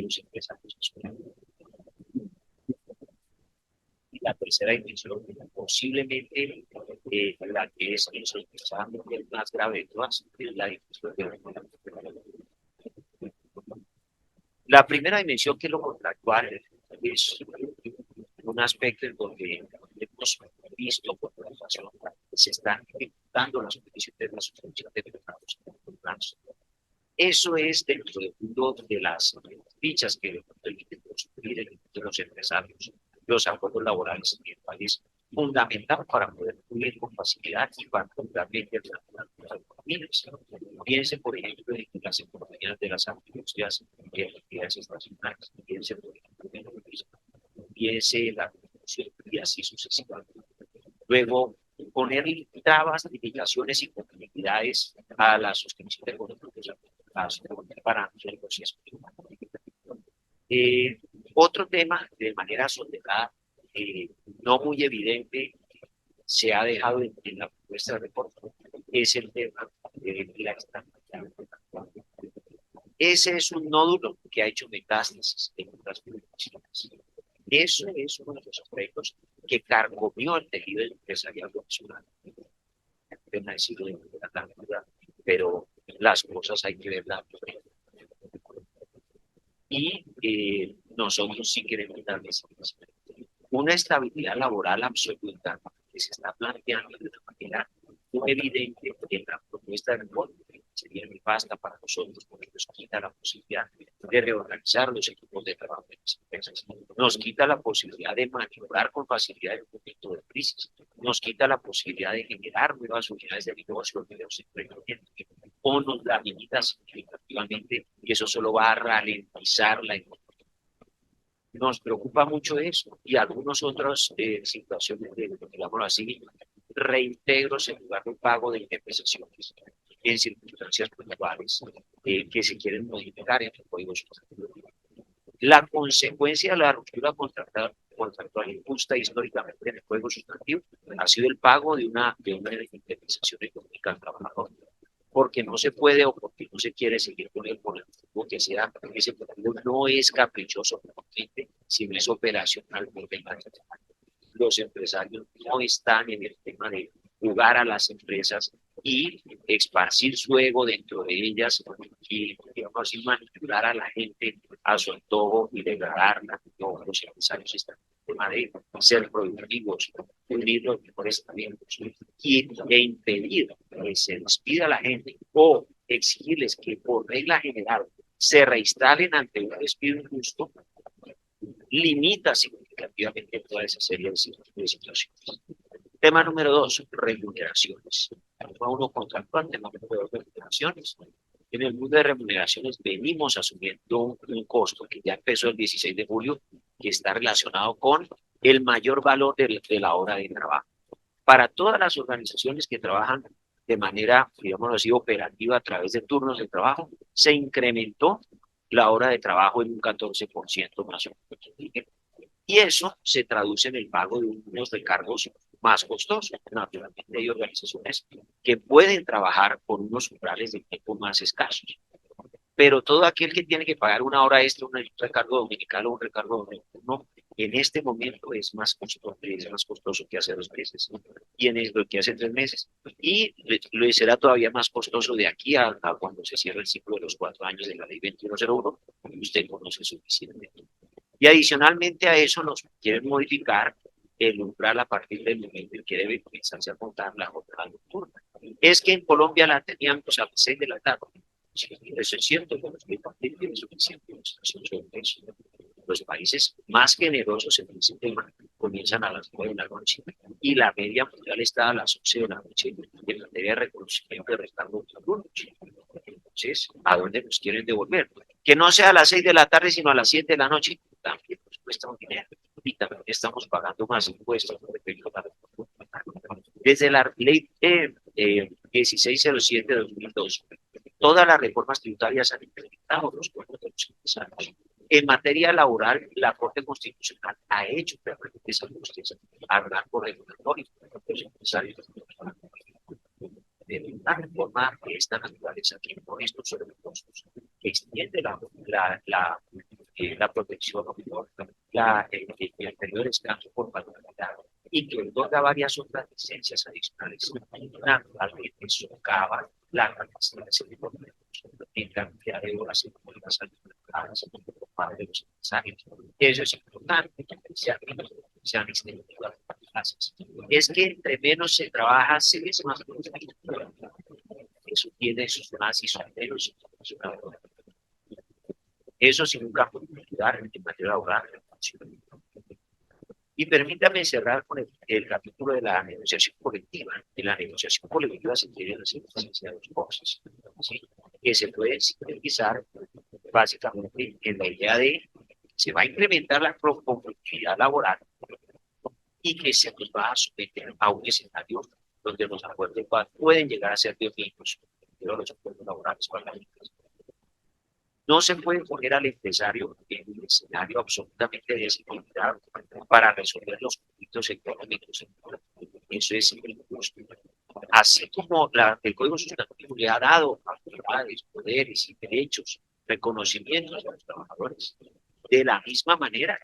los empresarios. Y la tercera dimensión, posiblemente la que es más grave de todas, es la dimensión de la primera dimensión, que es lo contractual, es un aspecto en donde hemos visto por la inflación que se están ejecutando las condiciones de la suspensión de mercados. Eso es dentro del mundo de las fichas que permiten construir de los empresarios los acuerdos laborales en el país, fundamental para poder fluir con facilidad y particularmente las economías. Piense, por ejemplo, en las economías de las industrias y actividades estacionales, piense, por ejemplo, en el turismo, piense en la producción y así sucesivamente. Luego, poner trabas, limitaciones y complejidades a la sostenibilidad económica para negocios. Otro tema, de manera sonderada, no muy evidente, se ha dejado en la propuesta de reforma, es el tema de la extranjería. Ese es un nódulo que ha hecho metástasis en otras jurisdicciones. Eso es uno de los aspectos que carcomió el tejido empresarial nacional. Pena decirlo de manera tan dura, pero las cosas hay que verlas. Y nosotros sí queremos darles una estabilidad laboral absoluta que se está planteando de una manera muy evidente en la propuesta de reforma. Sería nefasta para nosotros porque nos quita la posibilidad de reorganizar los equipos de trabajo de las empresas, nos quita la posibilidad de maniobrar con facilidad en un momento de crisis, nos quita la posibilidad de generar nuevas unidades de negocio de los emprendimientos, o nos la limita significativamente, y eso solo va a ralentizar la economía. Nos preocupa mucho eso y algunas otras situaciones, digámoslo así, reintegros en lugar de pago de indemnizaciones en circunstancias puntuales que se quieren modificar en el Código Sustantivo. La consecuencia de la ruptura contractual injusta históricamente en el Código Sustantivo ha sido el pago de una indemnización económica al trabajador, porque no se puede o porque no se quiere seguir con el motivo que sea, ese motivo no es caprichoso, sino es operacional por tema de los empresarios no están en el tema de jugar a las empresas y esparcir su ego dentro de ellas y, digamos así, manipular a la gente a su antojo y degradarla. No, los empresarios están en el tema de ser productivos, unir los mejores talentos e impedir que se despida a la gente o exigirles que por regla general se reinstalen ante un despido injusto, limita significativamente toda esa serie de situaciones. Tema número 2, remuneraciones. Tema 1, contractual. Tema número 2, remuneraciones. En el mundo de remuneraciones venimos asumiendo un costo que ya empezó el 16 de julio, que está relacionado con el mayor valor de la hora de trabajo. Para todas las organizaciones que trabajan de manera, digamos así, operativa a través de turnos de trabajo, se incrementó la hora de trabajo en un 14% más o menos. Y eso se traduce en el pago de unos recargos más costosos. Naturalmente hay organizaciones que pueden trabajar con unos umbrales de tiempo más escasos. Pero todo aquel que tiene que pagar una hora extra, un recargo dominical o un recargo nocturno, en este momento es más costoso que hace 2 meses y en lo que hace 3 meses. Y lo será todavía más costoso de aquí a cuando se cierre el ciclo de los 4 años de la ley 2101, que usted conoce suficientemente. Y adicionalmente a eso nos quieren modificar el umbral a partir del momento en que debe comenzarse a contar la jornada nocturna. Es que en Colombia la teníamos a las 6 de la tarde. Sí, eso es cierto, pero los países tienen suficiente ilustración. Los países más generosos en ese tema comienzan a las 9 de la noche y la media mundial está a las 11 de la noche en materia de reconocimiento de recargos nocturnos. Entonces, ¿a dónde nos quieren devolver? Que no sea a las 6 de la tarde, sino a las 7 de la noche, también nos cuesta un dinero. Y también estamos pagando más impuestos. Desde la ley 1607 de 2002, todas las reformas tributarias han incrementado los costos de los empresarios. En materia laboral, la Corte Constitucional ha hecho esa justicia al rango regulatorio de los empresarios. De una reforma de esta naturaleza que impone estos sobrecostos, que extiende la protección, el periodo de descanso por paternidad y que otorga varias otras licencias adicionales, naturalmente socava la capacidad de servir en cantidad de horas económicas alimentarias para los empresarios. Eso es importante, que se han extendido las clases. Es que entre menos se trabaja, se es más productivo. Eso tiene sus más y sus menos. Eso sin un campo de ayudar en materia laboral. Y permítame cerrar con el capítulo de la negociación colectiva. En la negociación colectiva se quieren hacer dos cosas, ¿sí? Que se pueden sintetizar básicamente en la idea de se va a incrementar la competitividad laboral y que se nos va a someter a un escenario donde los acuerdos pueden llegar a ser de oficios, pero los acuerdos laborales para la empresa. No se puede poner al empresario en un escenario absolutamente desequilibrado para resolver los conflictos económicos. Eso es injusto. Así como el Código Sustantivo le ha dado autoridades, poderes y derechos, reconocimientos a los trabajadores, de la misma manera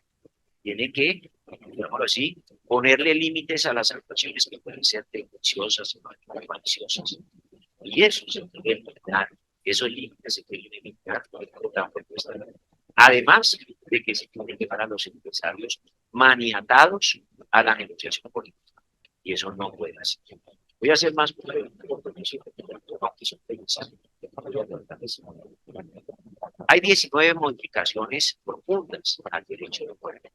tiene que, digámoslo así, ponerle límites a las actuaciones que pueden ser tendenciosas o maliciosas. Y eso se puede limitar. Esos límites se pueden limitar por la propuesta. Además de que se tienen que llevar a los empresarios maniatados a la negociación política. Y eso no puede ser. Voy a hacer más hay 19 modificaciones profundas al derecho de huelga.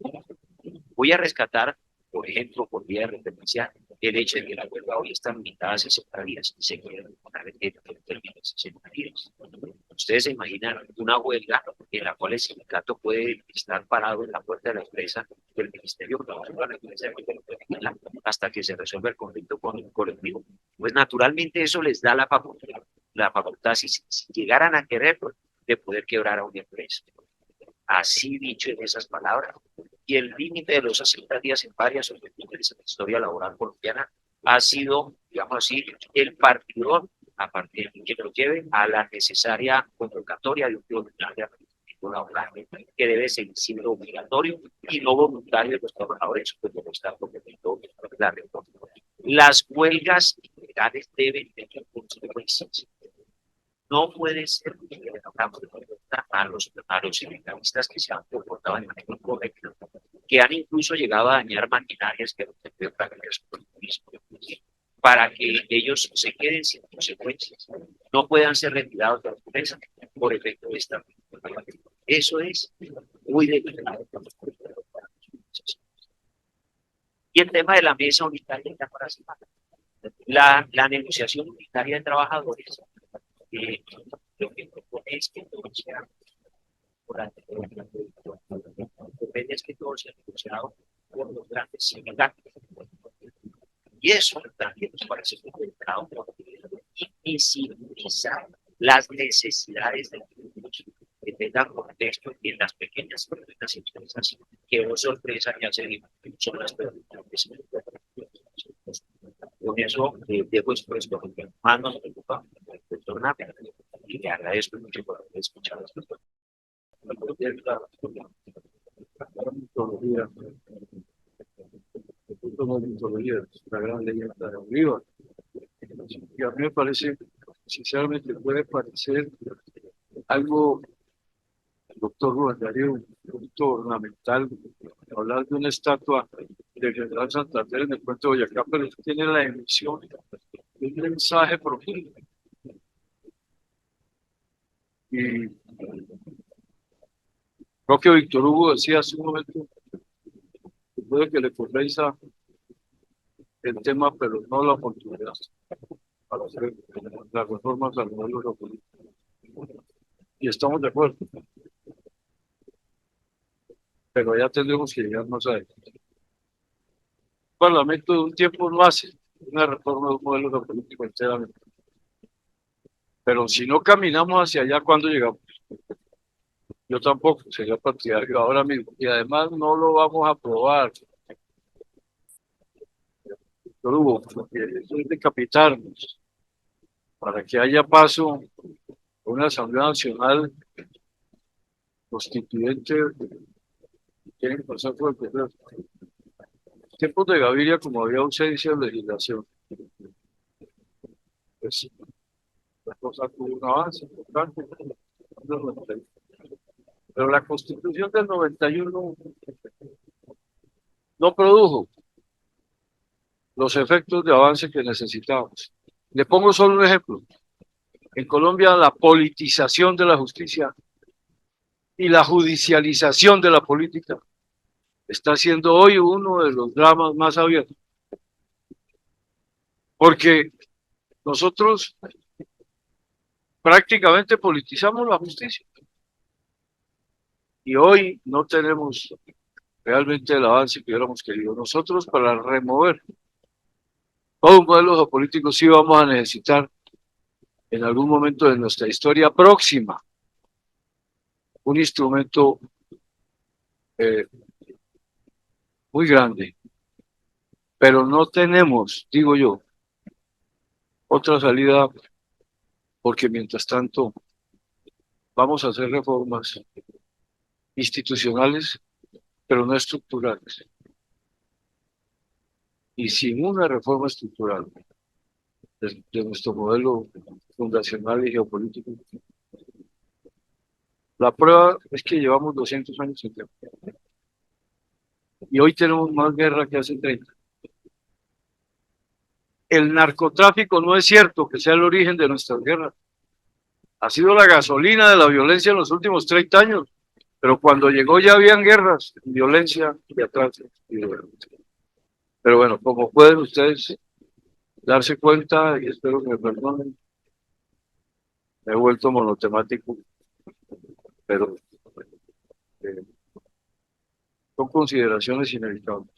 Voy a rescatar, por ejemplo, por vía de referencia, el hecho de que la huelga hoy está limitada a 60 días y se quiere demorar en términos de 60 días. Ustedes se imaginan una huelga en la cual el sindicato puede estar parado en la puerta de la empresa, del Ministerio de Trabajo, la empresa hasta que se resuelva el conflicto con el colectivo. Pues naturalmente eso les da la facultad si llegaran a querer, pues, de poder quebrar a una empresa. Así dicho en esas palabras. Y el límite de los 60 días en varias ocasiones en la historia laboral colombiana ha sido, digamos así, el partidor a partir de que lo lleve a la necesaria convocatoria de un tribunal de arbitraje laboral, que debe seguir siendo obligatorio y no voluntario de los trabajadores, pues como está proponiendo la reforma. Las huelgas ilegales deben tener consecuencias. No puede ser que le hagamos a los sindicalistas que se han comportado de manera incorrecta, que han incluso llegado a dañar maquinarias que para que ellos se queden sin consecuencias, no puedan ser retirados de la empresa por efecto de esta. Eso es muy delicado. Y el tema de la mesa unitaria la negociación unitaria de trabajadores, lo que propone es que todo sea es que todo sea negociado por los grandes sindicatos. Y eso también nos parece complicado y visibiliza las necesidades de que tengan contexto en las pequeñas empresas que, oh sorpresa, ya se dijo, son las preguntas. Con eso dejo expuesto lo que más nos preocupa y le agradezco mucho por haber escuchado esto. La gran leyenda de Bolívar. Y a mí me parece, sinceramente, puede parecer algo, doctor Rubén Darío, un punto ornamental, hablar de una estatua de General Santander en el puente de Boyacá, pero eso tiene la emisión de un mensaje profundo. Y creo que Víctor Hugo decía hace un momento que puede que le convenza el tema, pero no la oportunidad para hacer las reformas al modelo político. Y estamos de acuerdo. Pero ya tendremos que llegar más adelante. El Parlamento de un tiempo no hace una reforma de un modelo político enteramente. Pero si no caminamos hacia allá, ¿cuándo llegamos? Yo tampoco sería partidario ahora mismo. Y además no lo vamos a aprobar. Pero Hugo, eso es decapitarnos. Para que haya paso a una Asamblea Nacional constituyente, tiene que pasar por el Congreso. En tiempos de Gaviria, como había ausencia de legislación, pues la cosa tuvo un avance importante. Pero la Constitución del 91 no produjo los efectos de avance que necesitábamos. Le pongo solo un ejemplo. En Colombia, la politización de la justicia y la judicialización de la política está siendo hoy uno de los dramas más abiertos. Porque nosotros prácticamente politizamos la justicia. Y hoy no tenemos realmente el avance que hubiéramos querido. Nosotros, para remover todo un modelo geopolítico, sí vamos a necesitar en algún momento de nuestra historia próxima un instrumento muy grande. Pero no tenemos, digo yo, otra salida, porque mientras tanto vamos a hacer reformas institucionales, pero no estructurales. Y sin una reforma estructural de nuestro modelo fundacional y geopolítico, la prueba es que llevamos 200 años en guerra. Y hoy tenemos más guerra que hace 30. El narcotráfico no es cierto que sea el origen de nuestras guerras. Ha sido la gasolina de la violencia en los últimos 30 años. Pero cuando llegó ya habían guerras, violencia y atrás. Pero bueno, como pueden ustedes darse cuenta, y espero que me perdonen, me he vuelto monotemático, pero eh, son consideraciones inevitables.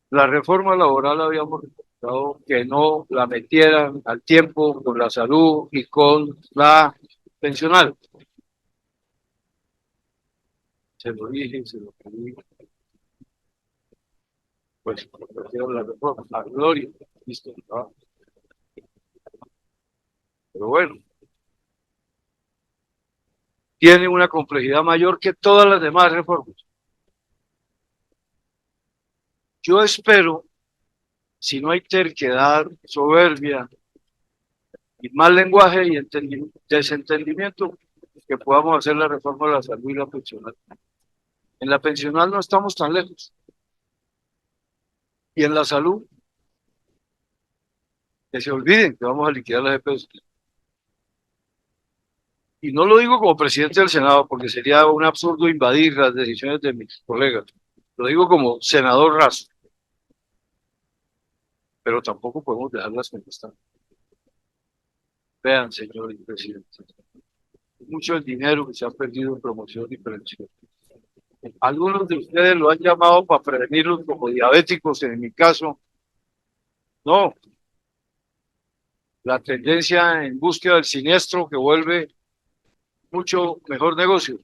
La reforma laboral habíamos recomendado que no la metieran al tiempo con la salud y con la pensional. Se lo dije, se lo pedí, pues metieron la reforma, a gloria, listo, ah, pero bueno, tiene una complejidad mayor que todas las demás reformas. Yo espero, si no hay terquedad, soberbia y mal lenguaje y desentendimiento, que podamos hacer la reforma de la salud y la pensional. En la pensional no estamos tan lejos. Y en la salud, que se olviden que vamos a liquidar las EPS. Y no lo digo como presidente del Senado, porque sería un absurdo invadir las decisiones de mis colegas. Lo digo como senador raso. Pero tampoco podemos dejarlas como están. Vean, señor presidente, mucho el dinero que se ha perdido en promoción y prevención. Algunos de ustedes lo han llamado para prevenirlos como diabéticos, en mi caso. No, la tendencia en búsqueda del siniestro que vuelve mucho mejor negocio.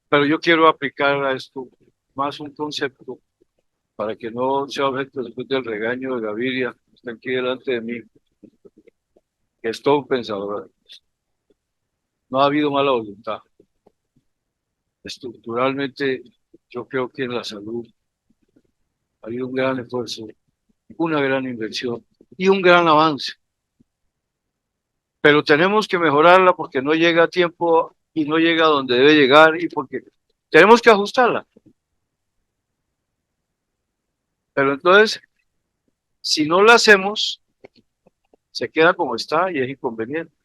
Pero yo quiero aplicar a esto más un concepto para que no sea objeto después del regaño de Gaviria, que está aquí delante de mí, que es todo un pensador. No ha habido mala voluntad. Estructuralmente, yo creo que en la salud ha habido un gran esfuerzo, una gran inversión y un gran avance. Pero tenemos que mejorarla porque no llega a tiempo y no llega a donde debe llegar y porque tenemos que ajustarla. Pero entonces, si no la hacemos, se queda como está y es inconveniente.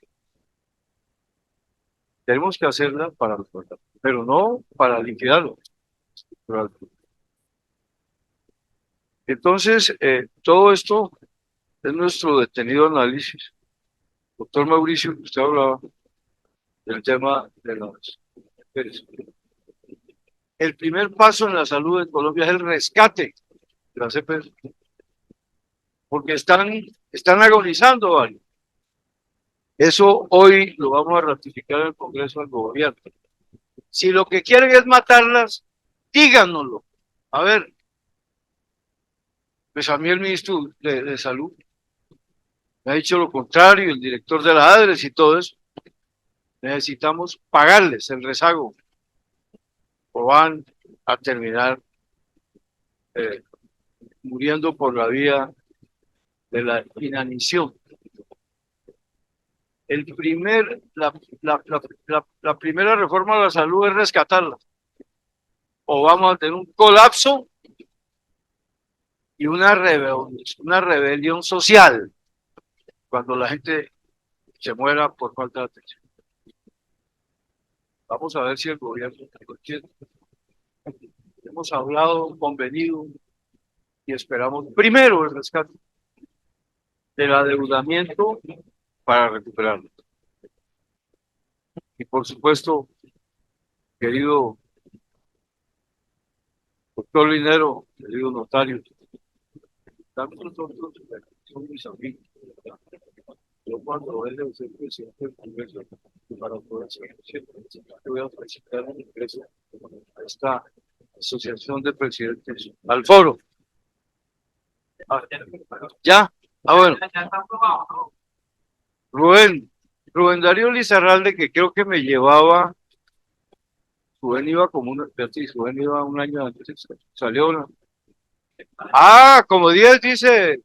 Tenemos que hacerla para mejorar, pero no para liquidarlo. Entonces, todo esto es nuestro detenido análisis. Doctor Mauricio, usted hablaba del tema de las mujeres. El primer paso en la salud en Colombia es el rescate de las EPS, porque están agonizando, ¿vale? Eso hoy lo vamos a ratificar en el Congreso del Gobierno. Si lo que quieren es matarlas, díganoslo. A ver, pues a mí el ministro de Salud me ha dicho lo contrario, el director de la ADRES y todo eso. Necesitamos pagarles el rezago o van a terminar eh, muriendo por la vía de la inanición. La primera reforma de la salud es rescatarla. O vamos a tener un colapso y una rebelión social cuando la gente se muera por falta de atención. Vamos a ver si el gobierno lo entiende. Hemos hablado, convenido y esperamos primero el rescate del adeudamiento para recuperarlo. Y por supuesto, querido doctor Linero, querido notario, también nosotros son mis amigos. Yo cuando él debe ser presidente del Congreso, para poder ser presidente, voy a felicitar a esta asociación de presidentes, al foro. Ah, ¿ya? Ah, bueno. Rubén Darío Lizarralde, que creo que me llevaba, Rubén iba como Rubén iba un año antes, salió una. Ah, como 10 dice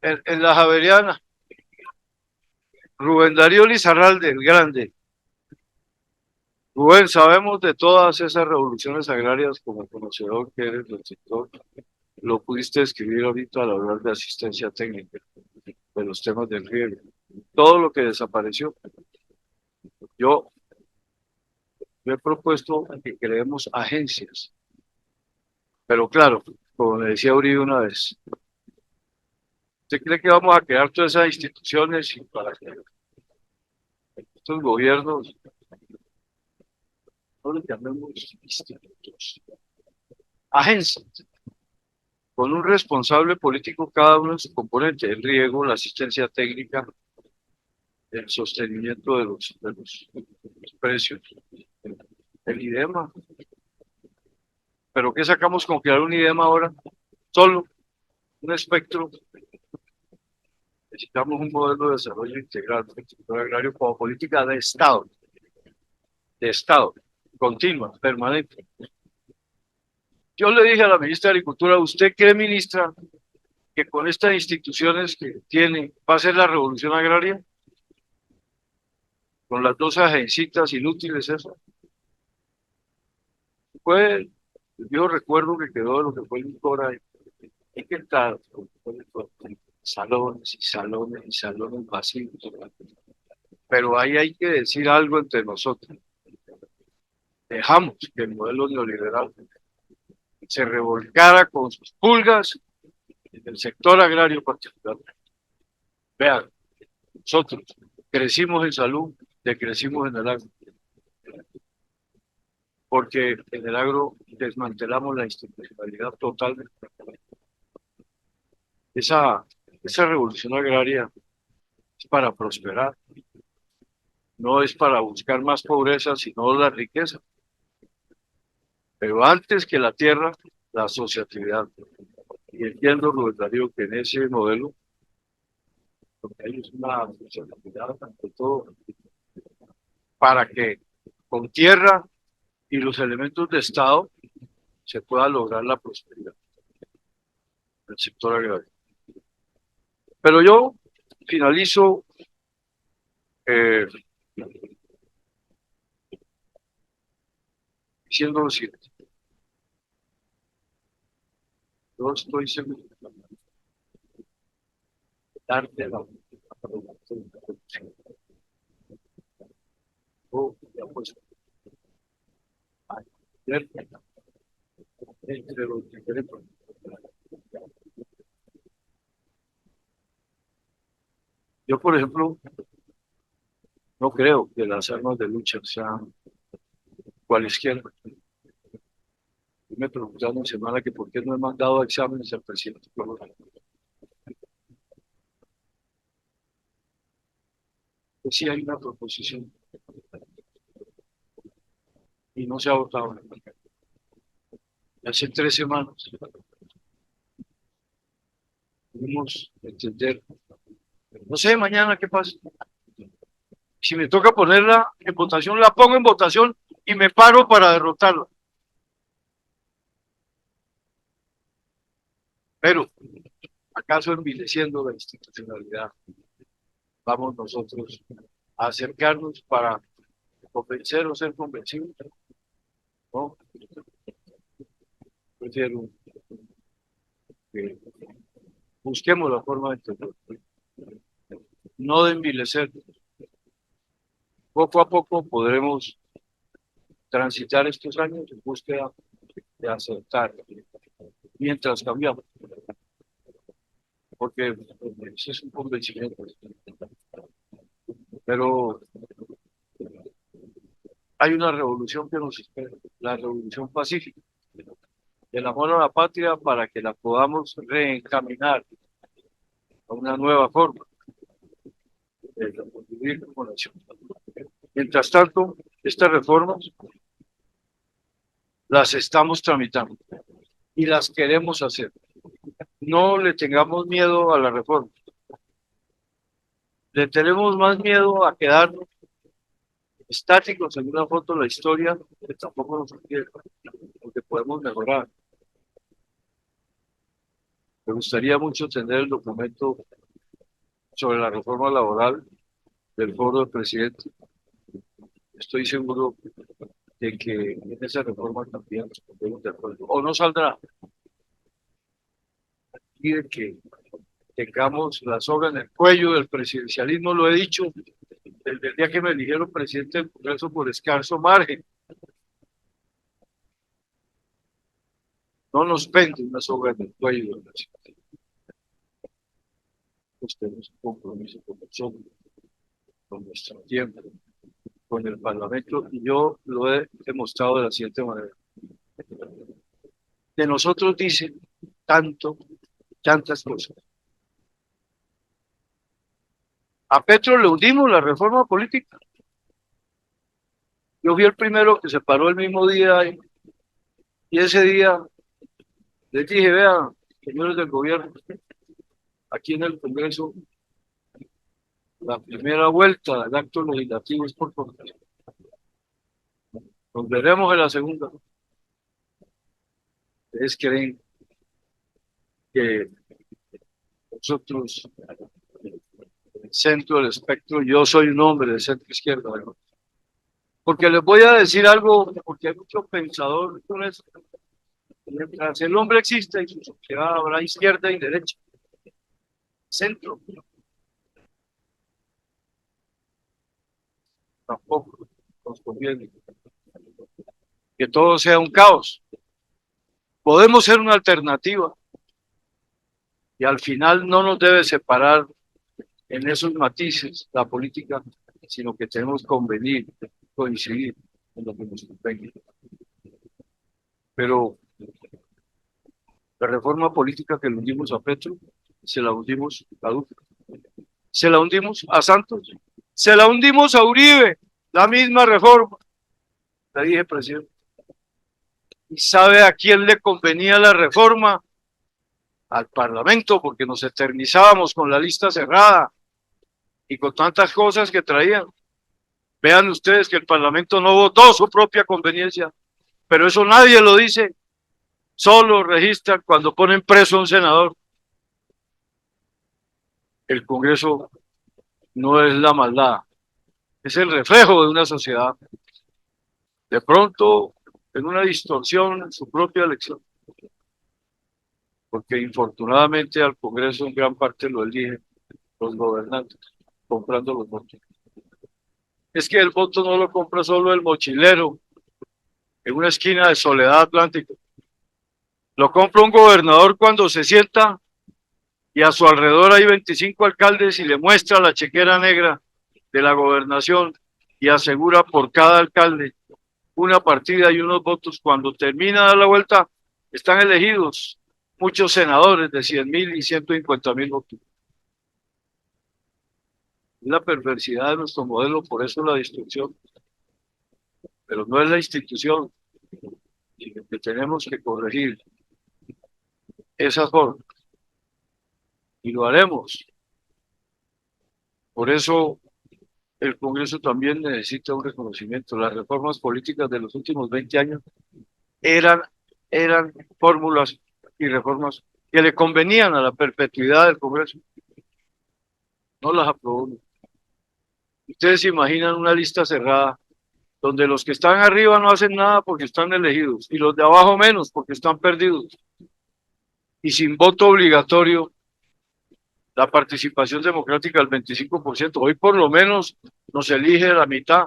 en la Javeriana. Rubén Darío Lizarralde, el grande. Rubén, sabemos de todas esas revoluciones agrarias como conocedor que eres del sector. Lo pudiste escribir ahorita al hablar de asistencia técnica, de los temas del riego. Todo lo que desapareció. Yo he propuesto que creemos agencias. Pero claro, como me decía Uribe una vez, ¿Usted cree que vamos a crear todas esas instituciones y para que estos gobiernos no les llamemos institutos, agencias, con un responsable político cada uno en su componente, el riego, la asistencia técnica, el sostenimiento de los precios, el IDEMA? ¿Pero qué sacamos con crear un IDEMA ahora? Solo un espectro. Necesitamos un modelo de desarrollo integral del sector agrario como política de Estado, continua, permanente. Yo le dije a la ministra de Agricultura, ¿usted cree, ministra, que con estas instituciones que tiene va a ser la revolución agraria? Con las dos agencitas inútiles esas. Fue el viejo recuerdo que quedó de lo que fue el Cora. Hay que estar salones y salones y salones vacíos. Pero ahí hay que decir algo entre nosotros. Dejamos que el modelo neoliberal se revolcara con sus pulgas en el sector agrario particular. Vean, nosotros crecimos en salud, decrecimos en el agro, porque en el agro desmantelamos la institucionalidad total. Esa revolución agraria es para prosperar, no es para buscar más pobreza, sino la riqueza. Pero antes que la tierra, la asociatividad. Y entiendo, Rubén Darío, que en ese modelo, porque hay una asociatividad ante todo, para que con tierra y los elementos de Estado se pueda lograr la prosperidad del sector agrario. Pero yo finalizo eh, diciendo lo siguiente. Yo estoy seguro de darte la entre los diferentes. Yo, por ejemplo, no creo que las armas de lucha sean cualesquiera. Me preguntaron en semana que por qué no he mandado exámenes al presidente Colombia. Pues sí hay una proposición y no se ha votado. Hace 3 semanas pudimos entender. No sé mañana qué pasa. Si me toca ponerla en votación, la pongo en votación y me paro para derrotarla. Pero, ¿acaso envileciendo la institucionalidad? Vamos nosotros a acercarnos para convencer o ser convencidos. No, prefiero que busquemos la forma de entender, no de envilecer. Poco a poco podremos transitar estos años en búsqueda de acertar mientras cambiamos, porque ese es un convencimiento. Pero hay una revolución que nos espera, la revolución pacífica, el amor a la patria para que la podamos reencaminar a una nueva forma de vivir como nación. Mientras tanto, estas reformas las estamos tramitando y las queremos hacer. No le tengamos miedo a la reforma. Le tenemos más miedo a quedarnos estáticos en una foto de la historia que tampoco nos quiere, porque podemos mejorar. Me gustaría mucho tener el documento sobre la reforma laboral del foro del presidente. Estoy seguro de que en esa reforma también nos pondremos de acuerdo. O no saldrá. Y de que tengamos la soga en el cuello del presidencialismo, lo he dicho desde el día que me eligieron presidente del Congreso por escaso margen. No nos pende una soga en el cuello del presidente. pues tenemos un compromiso con nosotros, con nuestro tiempo, con el Parlamento, y yo lo he demostrado de la siguiente manera. De nosotros dicen tantas cosas. A Petro le hundimos la reforma política. Yo fui el primero que se paró el mismo día y ese día les dije, vean, señores del gobierno, aquí en el Congreso, la primera vuelta del acto legislativo es por Congreso. Nos veremos en la segunda. ¿Ustedes creen que nosotros, el centro del espectro, yo soy un hombre de centro izquierda? ¿No? Porque les voy a decir algo, porque hay mucho pensador con eso. Mientras el hombre existe en su sociedad habrá izquierda y derecha, centro. Tampoco nos conviene que todo sea un caos. Podemos ser una alternativa y al final no nos debe separar en esos matices la política, sino que tenemos que convenir, coincidir en lo que nos convenga. Pero la reforma política que le hundimos a Petro, se la hundimos a Duque, se la hundimos a Santos, se la hundimos a Uribe, la misma reforma. Le dije, presidente, ¿y sabe a quién le convenía la reforma? Al Parlamento, porque nos eternizábamos con la lista cerrada y con tantas cosas que traían. Vean ustedes que el Parlamento no votó su propia conveniencia, pero eso nadie lo dice, solo registran cuando ponen preso a un senador. El Congreso no es la maldad, es el reflejo de una sociedad. De pronto, en una distorsión en su propia elección, porque infortunadamente al Congreso en gran parte lo eligen los gobernantes, comprando los votos. Es que el voto no lo compra solo el mochilero en una esquina de Soledad Atlántica. Lo compra un gobernador cuando se sienta y a su alrededor hay 25 alcaldes y le muestra la chequera negra de la gobernación y asegura por cada alcalde una partida y unos votos. Cuando termina de dar la vuelta, están elegidos muchos senadores de 100.000 y 150.000 votos. Es la perversidad de nuestro modelo, por eso la destrucción. Pero no es la institución, sino que tenemos que corregir esa forma. Y lo haremos. Por eso el Congreso también necesita un reconocimiento. Las reformas políticas de los últimos 20 años eran fórmulas y reformas que le convenían a la perpetuidad del Congreso. No las aprobó. Ustedes se imaginan una lista cerrada donde los que están arriba no hacen nada porque están elegidos y los de abajo menos porque están perdidos. Y sin voto obligatorio, la participación democrática del 25%. Hoy por lo menos nos elige la mitad,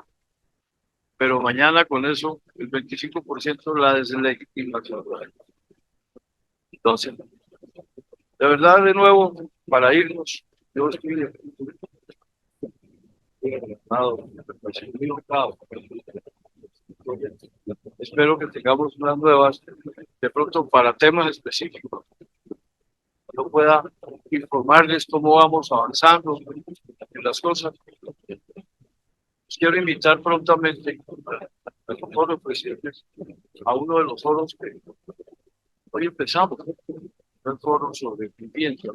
pero mañana con eso el 25% la deslegitimación. Entonces, de verdad, de nuevo, para irnos, yo estoy espero que tengamos unas nuevas, de pronto para temas específicos. Yo pueda informarles cómo vamos avanzando en las cosas. Los quiero invitar prontamente a los foros presidentes, a uno de los foros que hoy empezamos, el foro sobre vivienda.